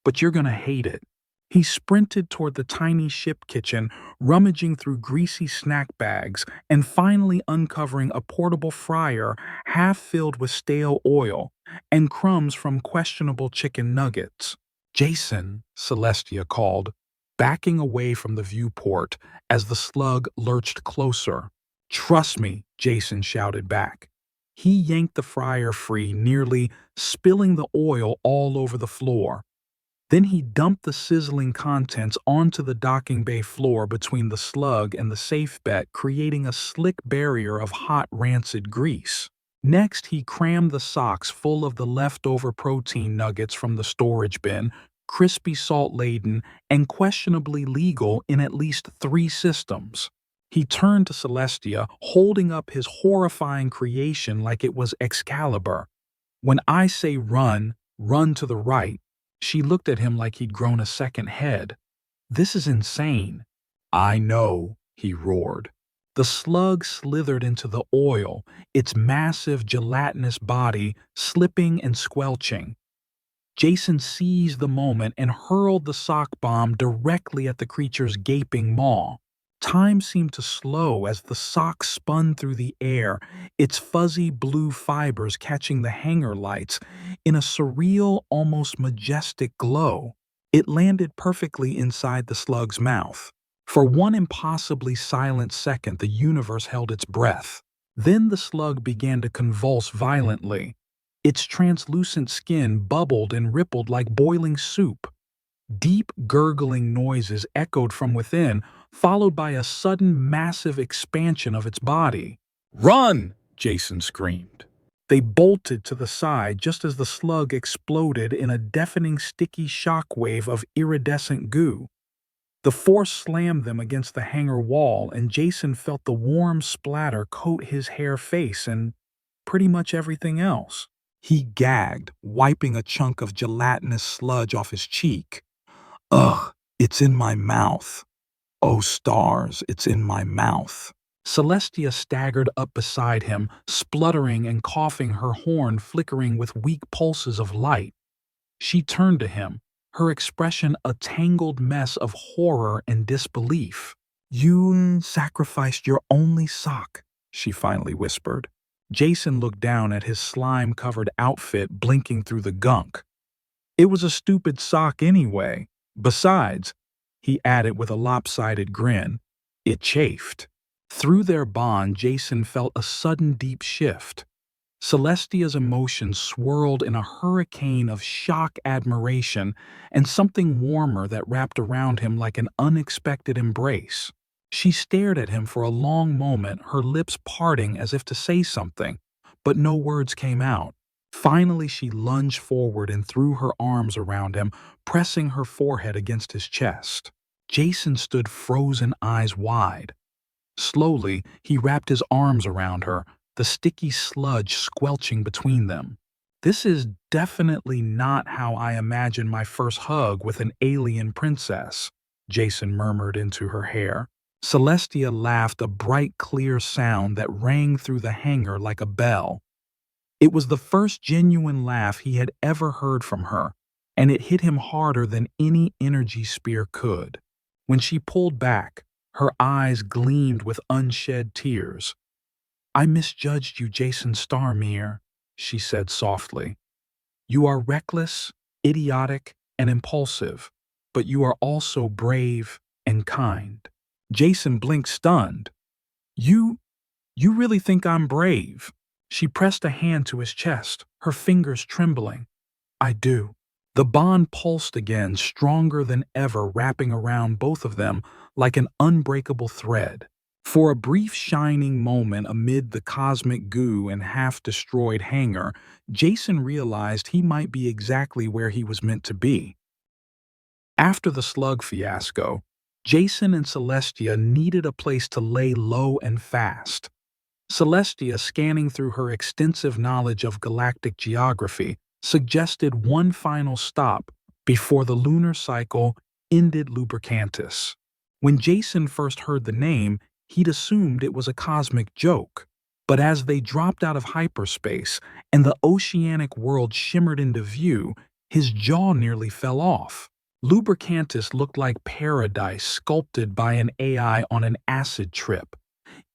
But you're gonna hate it. He sprinted toward the tiny ship kitchen, rummaging through greasy snack bags and finally uncovering a portable fryer half filled with stale oil and crumbs from questionable chicken nuggets. Jason, Celestia called, backing away from the viewport as the slug lurched closer. Trust me, Jason shouted back. He yanked the fryer free, nearly spilling the oil all over the floor. Then he dumped the sizzling contents onto the docking bay floor between the slug and the safe bet, creating a slick barrier of hot, rancid grease. Next, he crammed the socks full of the leftover protein nuggets from the storage bin, crispy salt-laden and questionably legal in at least 3 systems. He turned to Celestia, holding up his horrifying creation like it was Excalibur. When I say run, run to the right. She looked at him like he'd grown a second head. This is insane. I know, he roared. The slug slithered into the oil, its massive gelatinous body slipping and squelching. Jason seized the moment and hurled the sock bomb directly at the creature's gaping maw. Time seemed to slow as the sock spun through the air, its fuzzy blue fibers catching the hangar lights in a surreal, almost majestic glow. It landed perfectly inside the slug's mouth. For one impossibly silent second, the universe held its breath. Then the slug began to convulse violently. Its translucent skin bubbled and rippled like boiling soup. Deep gurgling noises echoed from within, followed by a sudden massive expansion of its body. "Run!" Jason screamed. They bolted to the side just as the slug exploded in a deafening sticky shockwave of iridescent goo. The force slammed them against the hangar wall, and Jason felt the warm splatter coat his hair, face, and pretty much everything else. He gagged, wiping a chunk of gelatinous sludge off his cheek. Ugh, it's in my mouth. Oh, stars, it's in my mouth. Celestia staggered up beside him, spluttering and coughing, her horn flickering with weak pulses of light. She turned to him, her expression a tangled mess of horror and disbelief. "You sacrificed your only sock," she finally whispered. Jason looked down at his slime-covered outfit blinking through the gunk. "It was a stupid sock anyway. Besides," he added with a lopsided grin, "it chafed." Through their bond, Jason felt a sudden deep shift. Celestia's emotions swirled in a hurricane of shock, admiration, and something warmer that wrapped around him like an unexpected embrace. She stared at him for a long moment, her lips parting as if to say something, but no words came out. Finally, she lunged forward and threw her arms around him, pressing her forehead against his chest. Jason stood frozen, eyes wide. Slowly, he wrapped his arms around her, the sticky sludge squelching between them. "This is definitely not how I imagined my first hug with an alien princess," Jason murmured into her hair. Celestia laughed, a bright, clear sound that rang through the hangar like a bell. It was the first genuine laugh he had ever heard from her, and it hit him harder than any energy spear could. When she pulled back, her eyes gleamed with unshed tears. "I misjudged you, Jason Starmere," she said softly. "You are reckless, idiotic, and impulsive, but you are also brave and kind." Jason blinked, stunned. You really think I'm brave?" She pressed a hand to his chest, her fingers trembling. "I do." The bond pulsed again, stronger than ever, wrapping around both of them like an unbreakable thread. For a brief shining moment amid the cosmic goo and half-destroyed hangar, Jason realized he might be exactly where he was meant to be. After the slug fiasco, Jason and Celestia needed a place to lay low and fast. Celestia, scanning through her extensive knowledge of galactic geography, suggested one final stop before the lunar cycle ended Lubricantis. When Jason first heard the name, he'd assumed it was a cosmic joke. But as they dropped out of hyperspace and the oceanic world shimmered into view, his jaw nearly fell off. Lubricantis looked like paradise sculpted by an AI on an acid trip.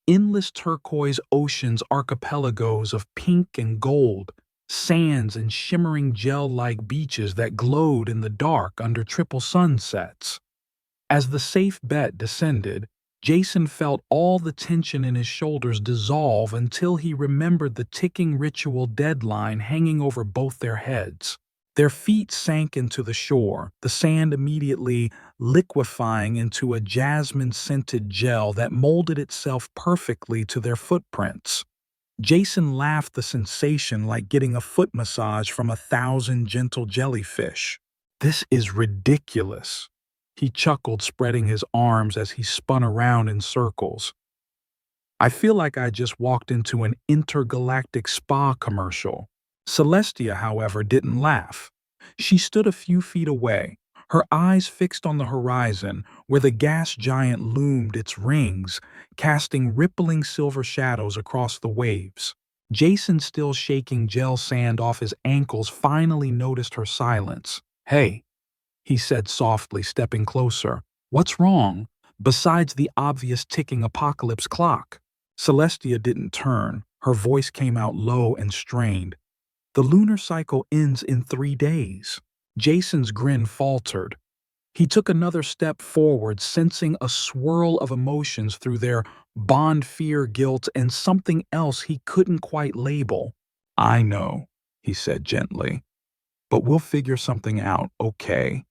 Endless turquoise oceans, archipelagos of pink and gold, sands and shimmering gel-like beaches that glowed in the dark under triple sunsets. As the safe bet descended, Jason felt all the tension in his shoulders dissolve until he remembered the ticking ritual deadline hanging over both their heads. Their feet sank into the shore, the sand immediately liquefying into a jasmine-scented gel that molded itself perfectly to their footprints. Jason laughed, the sensation like getting a foot massage from 1,000 gentle jellyfish. "This is ridiculous," he chuckled, spreading his arms as he spun around in circles. "I feel like I just walked into an intergalactic spa commercial." Celestia, however, didn't laugh. She stood a few feet away, her eyes fixed on the horizon where the gas giant loomed, its rings casting rippling silver shadows across the waves. Jason, still shaking gel sand off his ankles, finally noticed her silence. "Hey," he said softly, stepping closer. "What's wrong?" besides the obvious ticking apocalypse clock. Celestia didn't turn. Her voice came out low and strained. The lunar cycle ends in 3 days. Jason's grin faltered. He took another step forward, sensing a swirl of emotions through their bond, fear, guilt, and something else he couldn't quite label. "I know," he said gently, "but we'll figure something out, okay?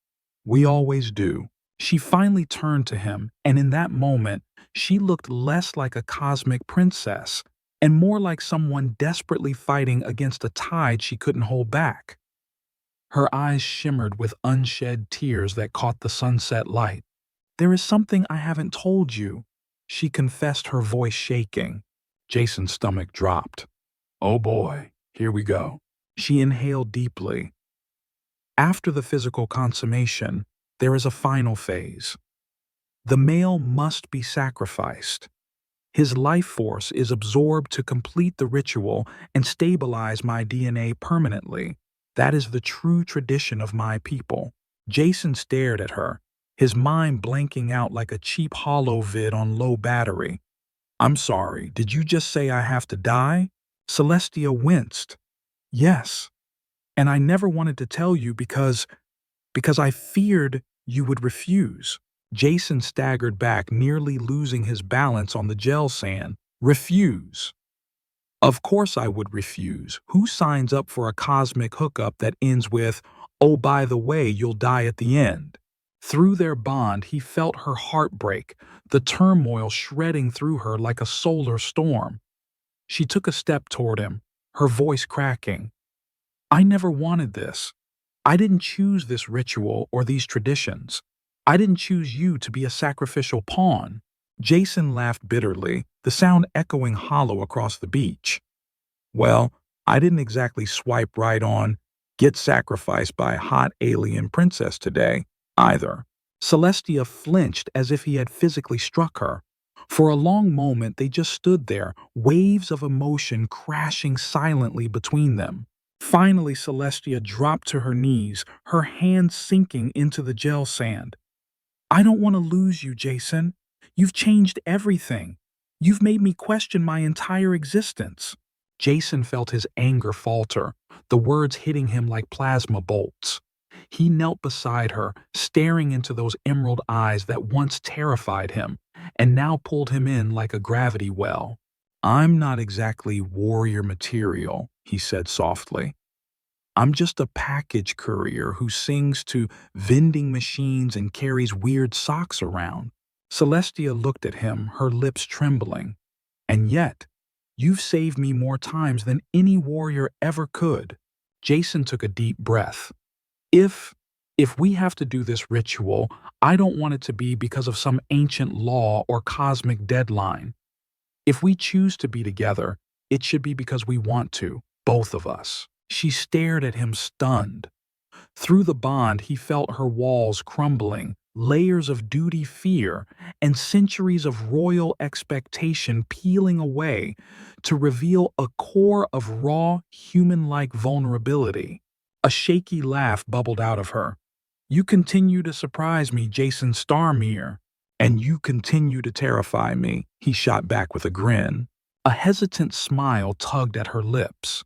We always do." She finally turned to him, and in that moment, she looked less like a cosmic princess and more like someone desperately fighting against a tide she couldn't hold back. Her eyes shimmered with unshed tears that caught the sunset light. "There is something I haven't told you," she confessed, her voice shaking. Jason's stomach dropped. "Oh boy, here we go." She inhaled deeply. After the physical consummation, there is a final phase. The male must be sacrificed. His life force is absorbed to complete the ritual and stabilize my DNA permanently. That is the true tradition of my people. Jason stared at her, his mind blanking out like a cheap holo vid on low battery. "I'm sorry, did you just say I have to die?" Celestia winced. "Yes. And I never wanted to tell you because I feared you would refuse." Jason staggered back, nearly losing his balance on the gel sand. "Refuse? Of course I would refuse. Who signs up for a cosmic hookup that ends with, 'Oh, by the way, you'll die at the end'?" Through their bond, he felt her heart break, the turmoil shredding through her like a solar storm. She took a step toward him, her voice cracking. "I never wanted this. I didn't choose this ritual or these traditions. I didn't choose you to be a sacrificial pawn." Jason laughed bitterly, the sound echoing hollow across the beach. "Well, I didn't exactly swipe right on 'get sacrificed by a hot alien princess today,' either." Celestia flinched as if he had physically struck her. For a long moment they just stood there, waves of emotion crashing silently between them. Finally, Celestia dropped to her knees, her hands sinking into the gel sand. "I don't want to lose you, Jason. You've changed everything. You've made me question my entire existence." Jason felt his anger falter, the words hitting him like plasma bolts. He knelt beside her, staring into those emerald eyes that once terrified him and now pulled him in like a gravity well. "I'm not exactly warrior material," he said softly. "I'm just a package courier who sings to vending machines and carries weird socks around." Celestia looked at him, her lips trembling. "And yet, you've saved me more times than any warrior ever could." Jason took a deep breath. If we have to do this ritual, I don't want it to be because of some ancient law or cosmic deadline. If we choose to be together, it should be because we want to, both of us." She stared at him stunned. Through the bond, he felt her walls crumbling, layers of duty fear and centuries of royal expectation peeling away to reveal a core of raw, human-like vulnerability. A shaky laugh bubbled out of her. "You continue to surprise me, Jason Starmere." "And you continue to terrify me," he shot back with a grin. A hesitant smile tugged at her lips.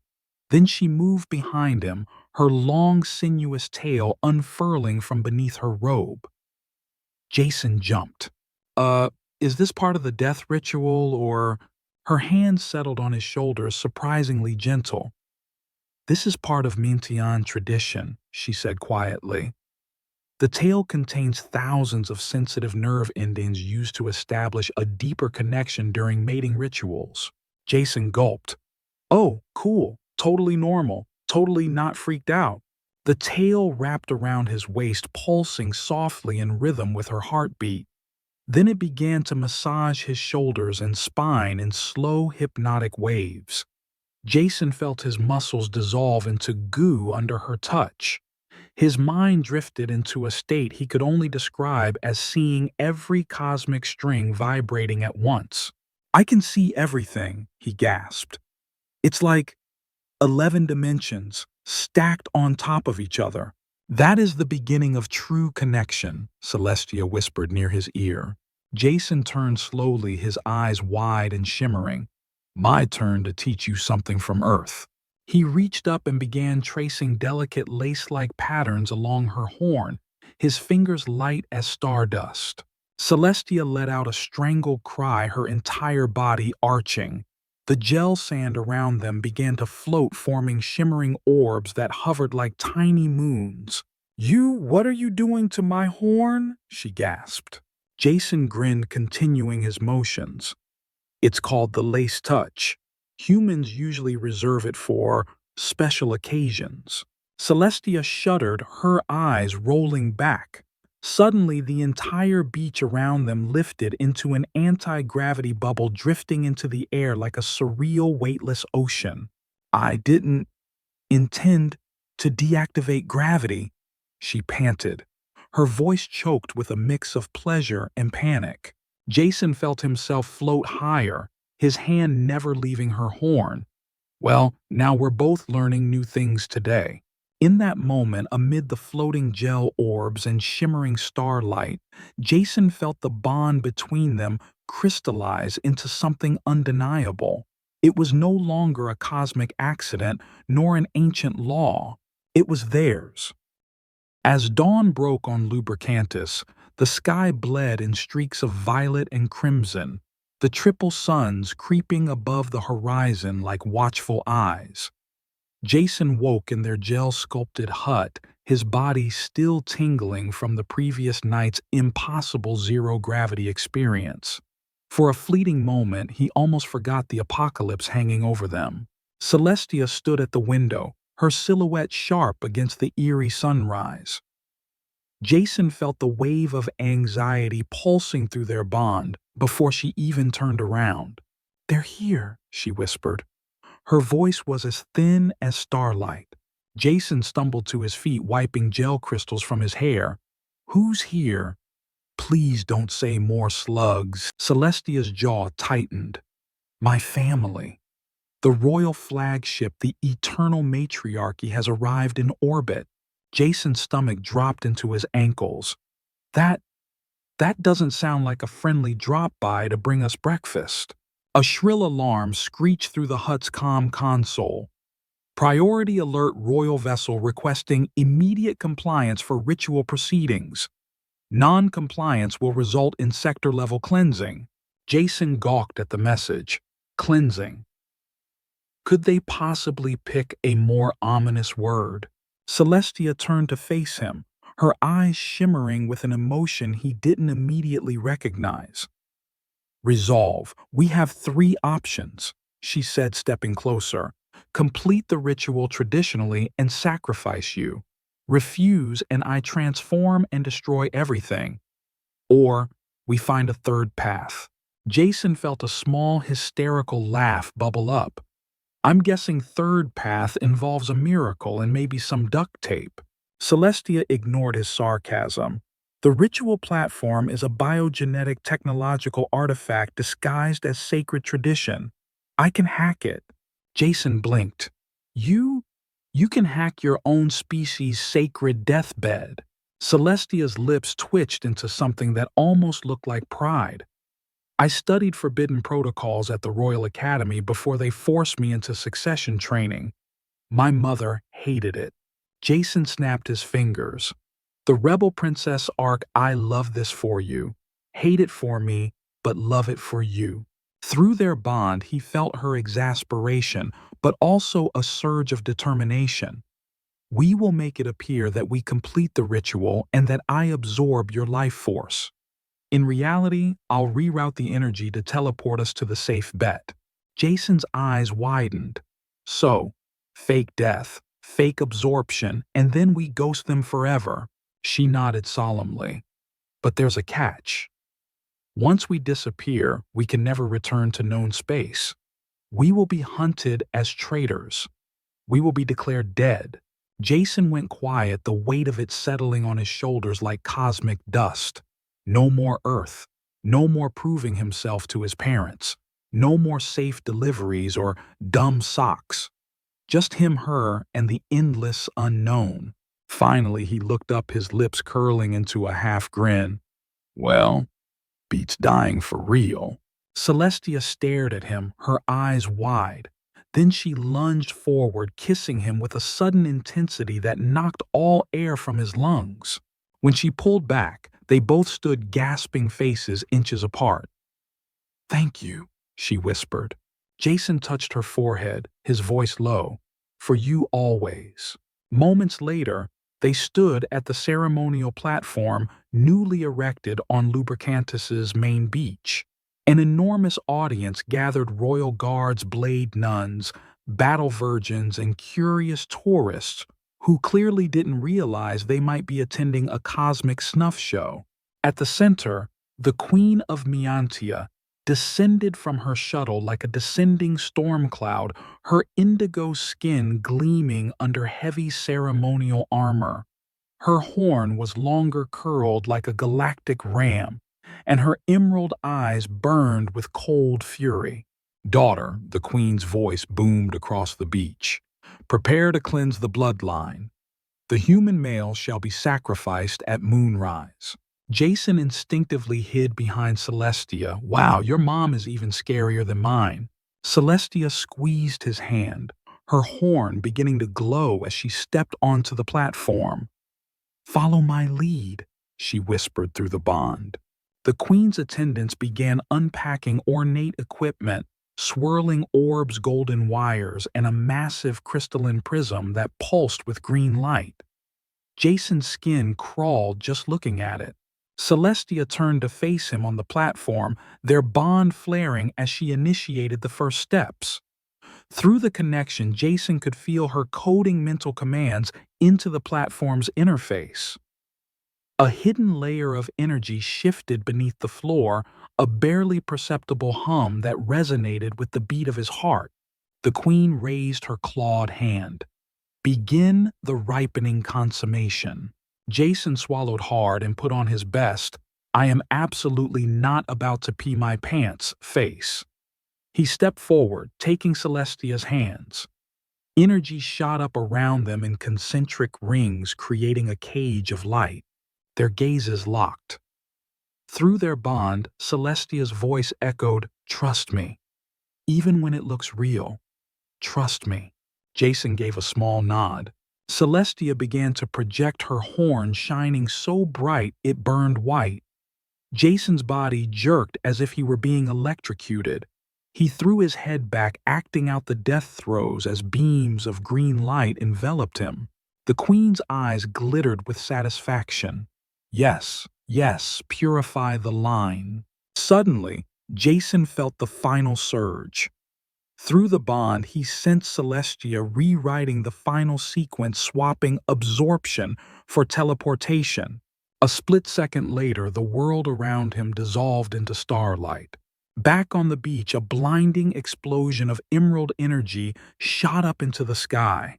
Then she moved behind him, her long, sinuous tail unfurling from beneath her robe. Jason jumped. Is this part of the death ritual, or—" Her hand settled on his shoulders, surprisingly gentle. "This is part of Mintian tradition," she said quietly. "The tail contains thousands of sensitive nerve endings used to establish a deeper connection during mating rituals." Jason gulped. "Oh, cool. Totally normal. Totally not freaked out." The tail wrapped around his waist, pulsing softly in rhythm with her heartbeat. Then it began to massage his shoulders and spine in slow, hypnotic waves. Jason felt his muscles dissolve into goo under her touch. His mind drifted into a state he could only describe as seeing every cosmic string vibrating at once. "I can see everything," he gasped. "It's like 11 dimensions stacked on top of each other." "That is the beginning of true connection," Celestia whispered near his ear. Jason turned slowly, his eyes wide and shimmering. My turn to teach you something from Earth. He reached up and began tracing delicate lace-like patterns along her horn, his fingers light as stardust. Celestia let out a strangled cry, her entire body arching. The gel sand around them began to float, forming shimmering orbs that hovered like tiny moons. What are you doing to my horn?" she gasped. Jason grinned, continuing his motions. It's called the lace touch. Humans usually reserve it for special occasions. Celestia shuddered, her eyes rolling back. Suddenly, the entire beach around them lifted into an anti-gravity bubble, drifting into the air like a surreal, weightless ocean. I didn't intend to deactivate gravity, she panted. Her voice choked with a mix of pleasure and panic. Jason felt himself float higher, his hand never leaving her horn. Well, now we're both learning new things today. In that moment, amid the floating gel orbs and shimmering starlight, Jason felt the bond between them crystallize into something undeniable. It was no longer a cosmic accident nor an ancient law. It was theirs. As dawn broke on Lubricantus, the sky bled in streaks of violet and crimson, the triple suns creeping above the horizon like watchful eyes. Jason woke in their gel-sculpted hut, his body still tingling from the previous night's impossible zero-gravity experience. For a fleeting moment, he almost forgot the apocalypse hanging over them. Celestia stood at the window, her silhouette sharp against the eerie sunrise. Jason felt the wave of anxiety pulsing through their bond before she even turned around. "They're here," she whispered. Her voice was as thin as starlight. Jason stumbled to his feet, wiping gel crystals from his hair. "Who's here?" "Please don't say more slugs." Celestia's jaw tightened. "My family. The royal flagship, the eternal matriarchy, has arrived in orbit." Jason's stomach dropped into his ankles. That doesn't sound like a friendly drop-by to bring us breakfast." A shrill alarm screeched through the hut's comm console. "Priority alert, royal vessel requesting immediate compliance for ritual proceedings. Non-compliance will result in sector-level cleansing." Jason gawked at the message. Cleansing. Could they possibly pick a more ominous word? Celestia turned to face him, her eyes shimmering with an emotion he didn't immediately recognize. "Resolve. We have 3 options," she said, stepping closer. "Complete the ritual traditionally and sacrifice you. Refuse and I transform and destroy everything. Or we find a third path." Jason felt a small hysterical laugh bubble up. "I'm guessing third path involves a miracle and maybe some duct tape." Celestia ignored his sarcasm. "The ritual platform is a biogenetic technological artifact disguised as sacred tradition. I can hack it." Jason blinked. You can hack your own species' sacred deathbed." Celestia's lips twitched into something that almost looked like pride. "I studied forbidden protocols at the Royal Academy before they forced me into succession training. My mother hated it." Jason snapped his fingers. "The Rebel Princess arc, I love this for you. Hate it for me, but love it for you." Through their bond, he felt her exasperation, but also a surge of determination. "We will make it appear that we complete the ritual and that I absorb your life force. In reality, I'll reroute the energy to teleport us to the safe bet." Jason's eyes widened. "So, fake death, fake absorption, and then we ghost them forever." She nodded solemnly. "But there's a catch. Once we disappear, we can never return to known space. We will be hunted as traitors. We will be declared dead." Jason went quiet, the weight of it settling on his shoulders like cosmic dust. No more Earth. No more proving himself to his parents. No more safe deliveries or dumb socks. Just him, her, and the endless unknown. Finally, he looked up, his lips curling into a half grin. "Well, Beats dying for real. Celestia stared at him, her eyes wide. Then she lunged forward, kissing him with a sudden intensity that knocked all air from his lungs. When she pulled back, they both stood gasping faces inches apart. "Thank you," she whispered. Jason touched her forehead, his voice low. "For you always." Moments later, they stood at the ceremonial platform newly erected on Lubricantus's main beach. An enormous audience gathered royal guards, blade nuns, battle virgins, and curious tourists who clearly didn't realize they might be attending a cosmic snuff show. At the center, the Queen of Meantia descended from her shuttle like a descending storm cloud, her indigo skin gleaming under heavy ceremonial armor. Her horn was longer curled like a galactic ram, and her emerald eyes burned with cold fury. "Daughter," the queen's voice boomed across the beach, "prepare to cleanse the bloodline. The human male shall be sacrificed at moonrise." Jason instinctively hid behind Celestia. "Wow, your mom is even scarier than mine." Celestia squeezed his hand, her horn beginning to glow as she stepped onto the platform. "Follow my lead," she whispered through the bond. The queen's attendants began unpacking ornate equipment, swirling orbs, golden wires, and a massive crystalline prism that pulsed with green light. Jason's skin crawled just looking at it. Celestia turned to face him on the platform, their bond flaring as she initiated the first steps. Through the connection, Jason could feel her coding mental commands into the platform's interface. A hidden layer of energy shifted beneath the floor, a barely perceptible hum that resonated with the beat of his heart. The queen raised her clawed hand. "Begin the ripening consummation." Jason swallowed hard and put on his best, "I am absolutely not about to pee my pants" face. He stepped forward, taking Celestia's hands. Energy shot up around them in concentric rings, creating a cage of light. Their gazes locked. Through their bond, Celestia's voice echoed, "Trust me. Even when it looks real, trust me." Jason gave a small nod. Celestia began to project her horn, shining so bright it burned white. Jason's body jerked as if he were being electrocuted. He threw his head back, acting out the death throes as beams of green light enveloped him. The queen's eyes glittered with satisfaction. "Yes, yes, purify the line." Suddenly, Jason felt the final surge. Through the bond, he sensed Celestia rewriting the final sequence, swapping absorption for teleportation. A split second later, the world around him dissolved into starlight. Back on the beach, a blinding explosion of emerald energy shot up into the sky.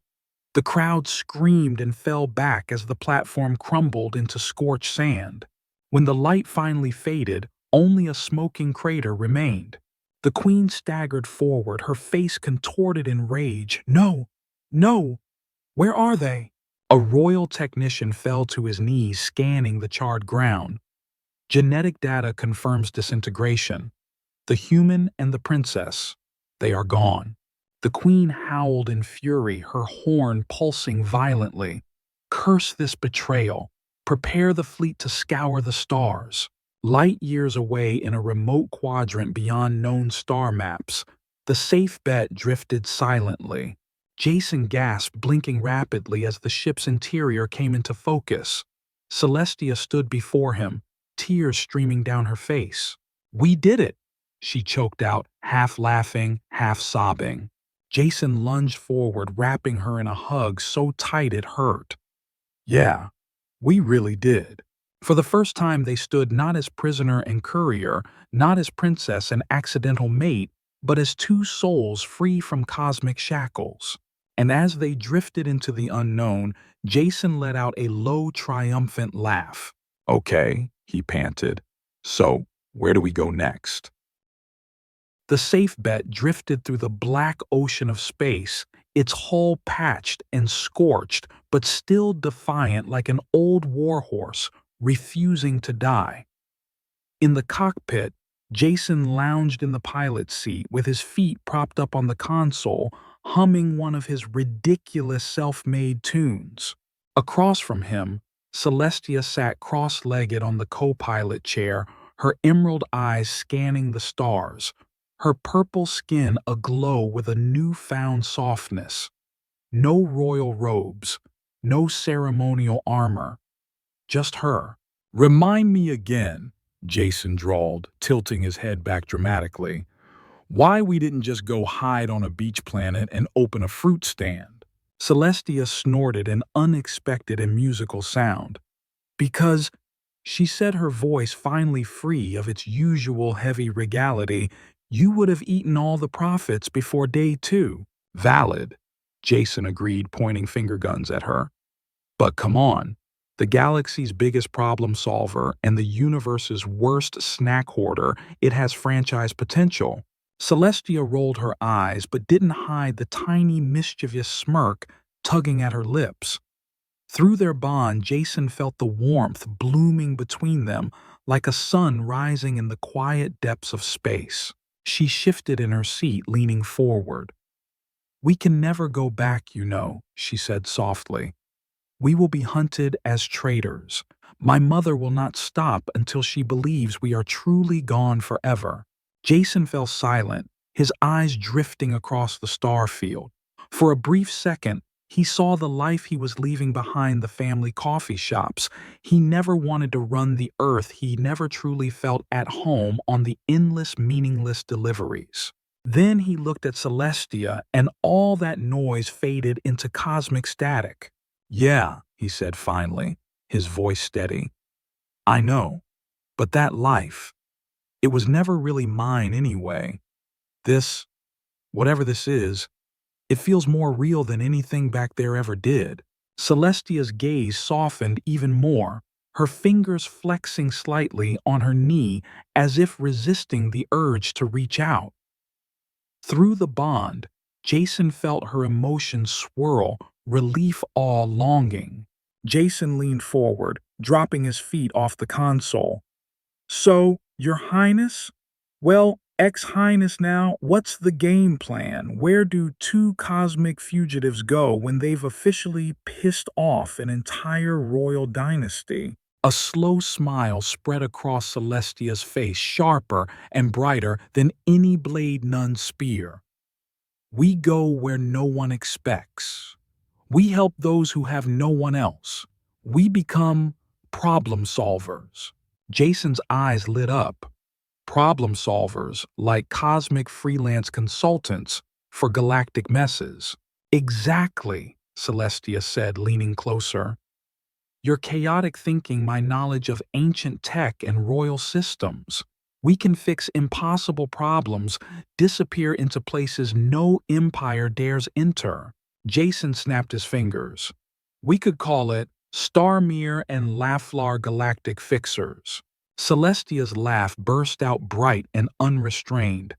The crowd screamed and fell back as the platform crumbled into scorched sand. When the light finally faded, only a smoking crater remained. The queen staggered forward, her face contorted in rage. "No! No! Where are they?" A royal technician fell to his knees, scanning the charred ground. "Genetic data confirms disintegration. The human and the princess, they are gone." The queen howled in fury, her horn pulsing violently. "Curse this betrayal. Prepare the fleet to scour the stars." Light years away in a remote quadrant beyond known star maps, the safe bet drifted silently. Jason gasped, blinking rapidly as the ship's interior came into focus. Celestia stood before him, tears streaming down her face. "We did it," she choked out, half laughing, half sobbing. Jason lunged forward, wrapping her in a hug so tight it hurt. "Yeah, we really did." For the first time, they stood not as prisoner and courier, not as princess and accidental mate, but as two souls free from cosmic shackles. And as they drifted into the unknown, Jason let out a low, triumphant laugh. "Okay," he panted. "So, where do we go next?" The safe bet drifted through the black ocean of space, its hull patched and scorched, but still defiant like an old warhorse, refusing to die. In the cockpit, Jason lounged in the pilot's seat with his feet propped up on the console, humming one of his ridiculous self-made tunes. Across from him, Celestia sat cross-legged on the co-pilot chair, her emerald eyes scanning the stars, her purple skin aglow with a newfound softness. No royal robes, no ceremonial armor, just her. "Remind me again," Jason drawled, tilting his head back dramatically, "why we didn't just go hide on a beach planet and open a fruit stand." Celestia snorted an unexpected and musical sound. "Because," she said, her voice finally free of its usual heavy regality, "you would have eaten all the profits before day 2. "Valid," Jason agreed, pointing finger guns at her. "But come on. The galaxy's biggest problem solver and the universe's worst snack hoarder, it has franchise potential." Celestia rolled her eyes but didn't hide the tiny mischievous smirk tugging at her lips. Through their bond, Jason felt the warmth blooming between them like a sun rising in the quiet depths of space. She shifted in her seat, leaning forward. "We can never go back, you know," she said softly. "We will be hunted as traitors. My mother will not stop until she believes we are truly gone forever." Jason fell silent, his eyes drifting across the star field. For a brief second, he saw the life he was leaving behind, the family coffee shops. He never wanted to run the earth. He never truly felt at home on the endless, meaningless deliveries. Then he looked at Celestia, and all that noise faded into cosmic static. "Yeah," he said finally, his voice steady. "I know, but that life, it was never really mine anyway. This, whatever this is, it feels more real than anything back there ever did." Celestia's gaze softened even more, her fingers flexing slightly on her knee as if resisting the urge to reach out. Through the bond, Jason felt her emotions swirl, relief, awe, longing. Jason leaned forward, dropping his feet off the console. "So, Your Highness? Well, Ex-Highness now, what's the game plan? Where do two cosmic fugitives go when they've officially pissed off an entire royal dynasty?" A slow smile spread across Celestia's face, sharper and brighter than any blade nun's spear. "We go where no one expects. We help those who have no one else. We become problem solvers." Jason's eyes lit up. Problem solvers, like cosmic freelance consultants for galactic messes. "Exactly," Celestia said, leaning closer. "Your chaotic thinking, my knowledge of ancient tech and royal systems. We can fix impossible problems, disappear into places no empire dares enter." Jason snapped his fingers. "We could call it Starmere and Laflar Galactic Fixers." Celestia's laugh burst out bright and unrestrained.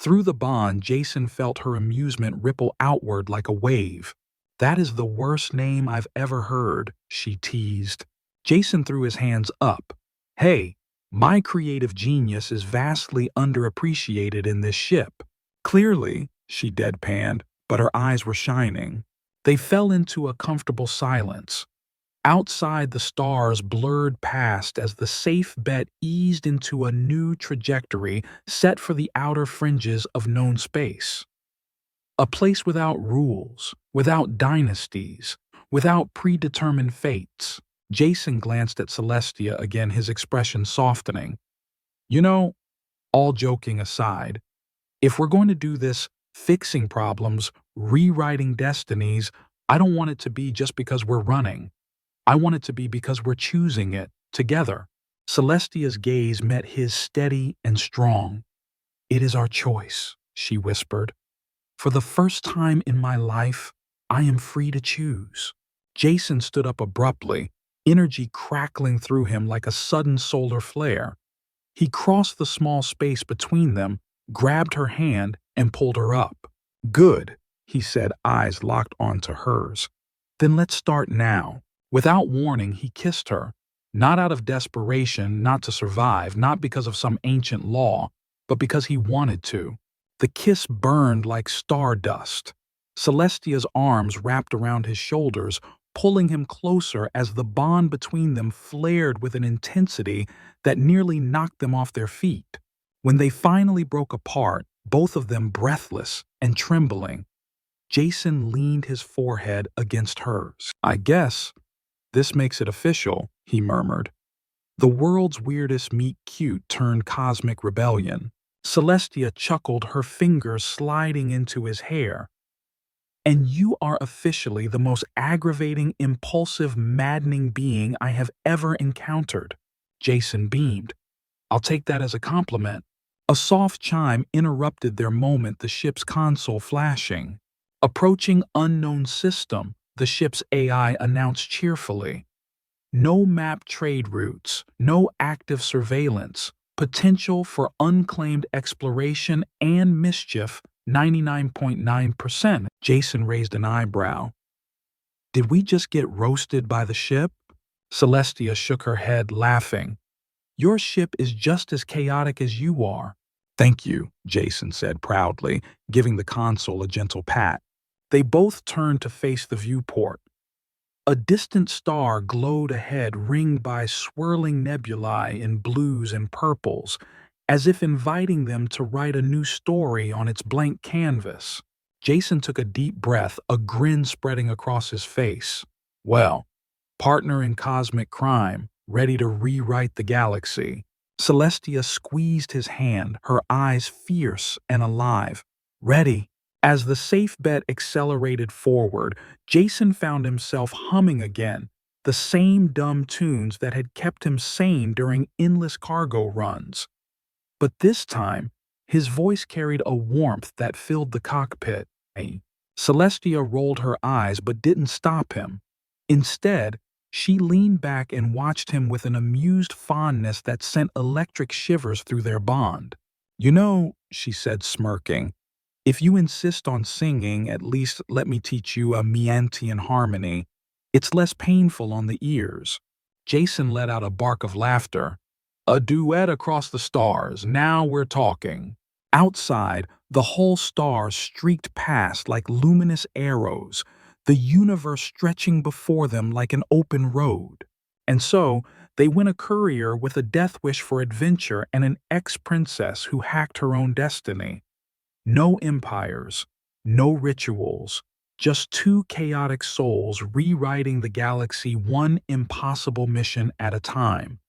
Through the bond, Jason felt her amusement ripple outward like a wave. "That is the worst name I've ever heard," she teased. Jason threw his hands up. "Hey, my creative genius is vastly underappreciated in this ship." "Clearly," she deadpanned, but her eyes were shining. They fell into a comfortable silence. Outside, the stars blurred past as the safe bet eased into a new trajectory set for the outer fringes of known space. A place without rules, without dynasties, without predetermined fates. Jason glanced at Celestia again, his expression softening. "You know, all joking aside, if we're going to do this fixing problems, rewriting destinies, I don't want it to be just because we're running. I want it to be because we're choosing it, together." Celestia's gaze met his steady and strong. "It is our choice," she whispered. "For the first time in my life, I am free to choose." Jason stood up abruptly, energy crackling through him like a sudden solar flare. He crossed the small space between them, grabbed her hand, and pulled her up. "Good," he said, eyes locked onto hers. "Then let's start now." Without warning, he kissed her, Not out of desperation, not to survive, not because of some ancient law, but because he wanted to. The kiss burned like stardust. Celestia's arms wrapped around his shoulders, pulling him closer as the bond between them flared with an intensity that nearly knocked them off their feet. When they finally broke apart, both of them breathless and trembling, Jason leaned his forehead against hers. "I guess this makes it official," he murmured. The world's weirdest meet cute turned cosmic rebellion. Celestia chuckled, her fingers sliding into his hair. "And you are officially the most aggravating, impulsive, maddening being I have ever encountered." Jason beamed. "I'll take that as a compliment." A soft chime interrupted their moment, the ship's console flashing. "Approaching unknown system," the ship's AI announced cheerfully. "No map trade routes, no active surveillance, potential for unclaimed exploration and mischief, 99.9%. Jason raised an eyebrow. "Did we just get roasted by the ship?" Celestia shook her head, laughing. "Your ship is just as chaotic as you are." "Thank you," Jason said proudly, giving the console a gentle pat. They both turned to face the viewport. A distant star glowed ahead, ringed by swirling nebulae in blues and purples, as if inviting them to write a new story on its blank canvas. Jason took a deep breath, a grin spreading across his face. Well, partner in cosmic crime, ready to rewrite the galaxy. Celestia squeezed his hand, her eyes fierce and alive. Ready. As the safe bet accelerated forward, Jason found himself humming again, the same dumb tunes that had kept him sane during endless cargo runs. But this time, his voice carried a warmth that filled the cockpit. Celestia rolled her eyes but didn't stop him. Instead, she leaned back and watched him with an amused fondness that sent electric shivers through their bond. "You know," she said, smirking, "if you insist on singing, at least let me teach you a Meantian harmony. It's less painful on the ears." Jason let out a bark of laughter. "A duet across the stars, now we're talking." Outside, the whole stars streaked past like luminous arrows, the universe stretching before them like an open road. And so, they went a courier with a death wish for adventure and an ex-princess who hacked her own destiny. No empires, no rituals, just two chaotic souls rewriting the galaxy one impossible mission at a time.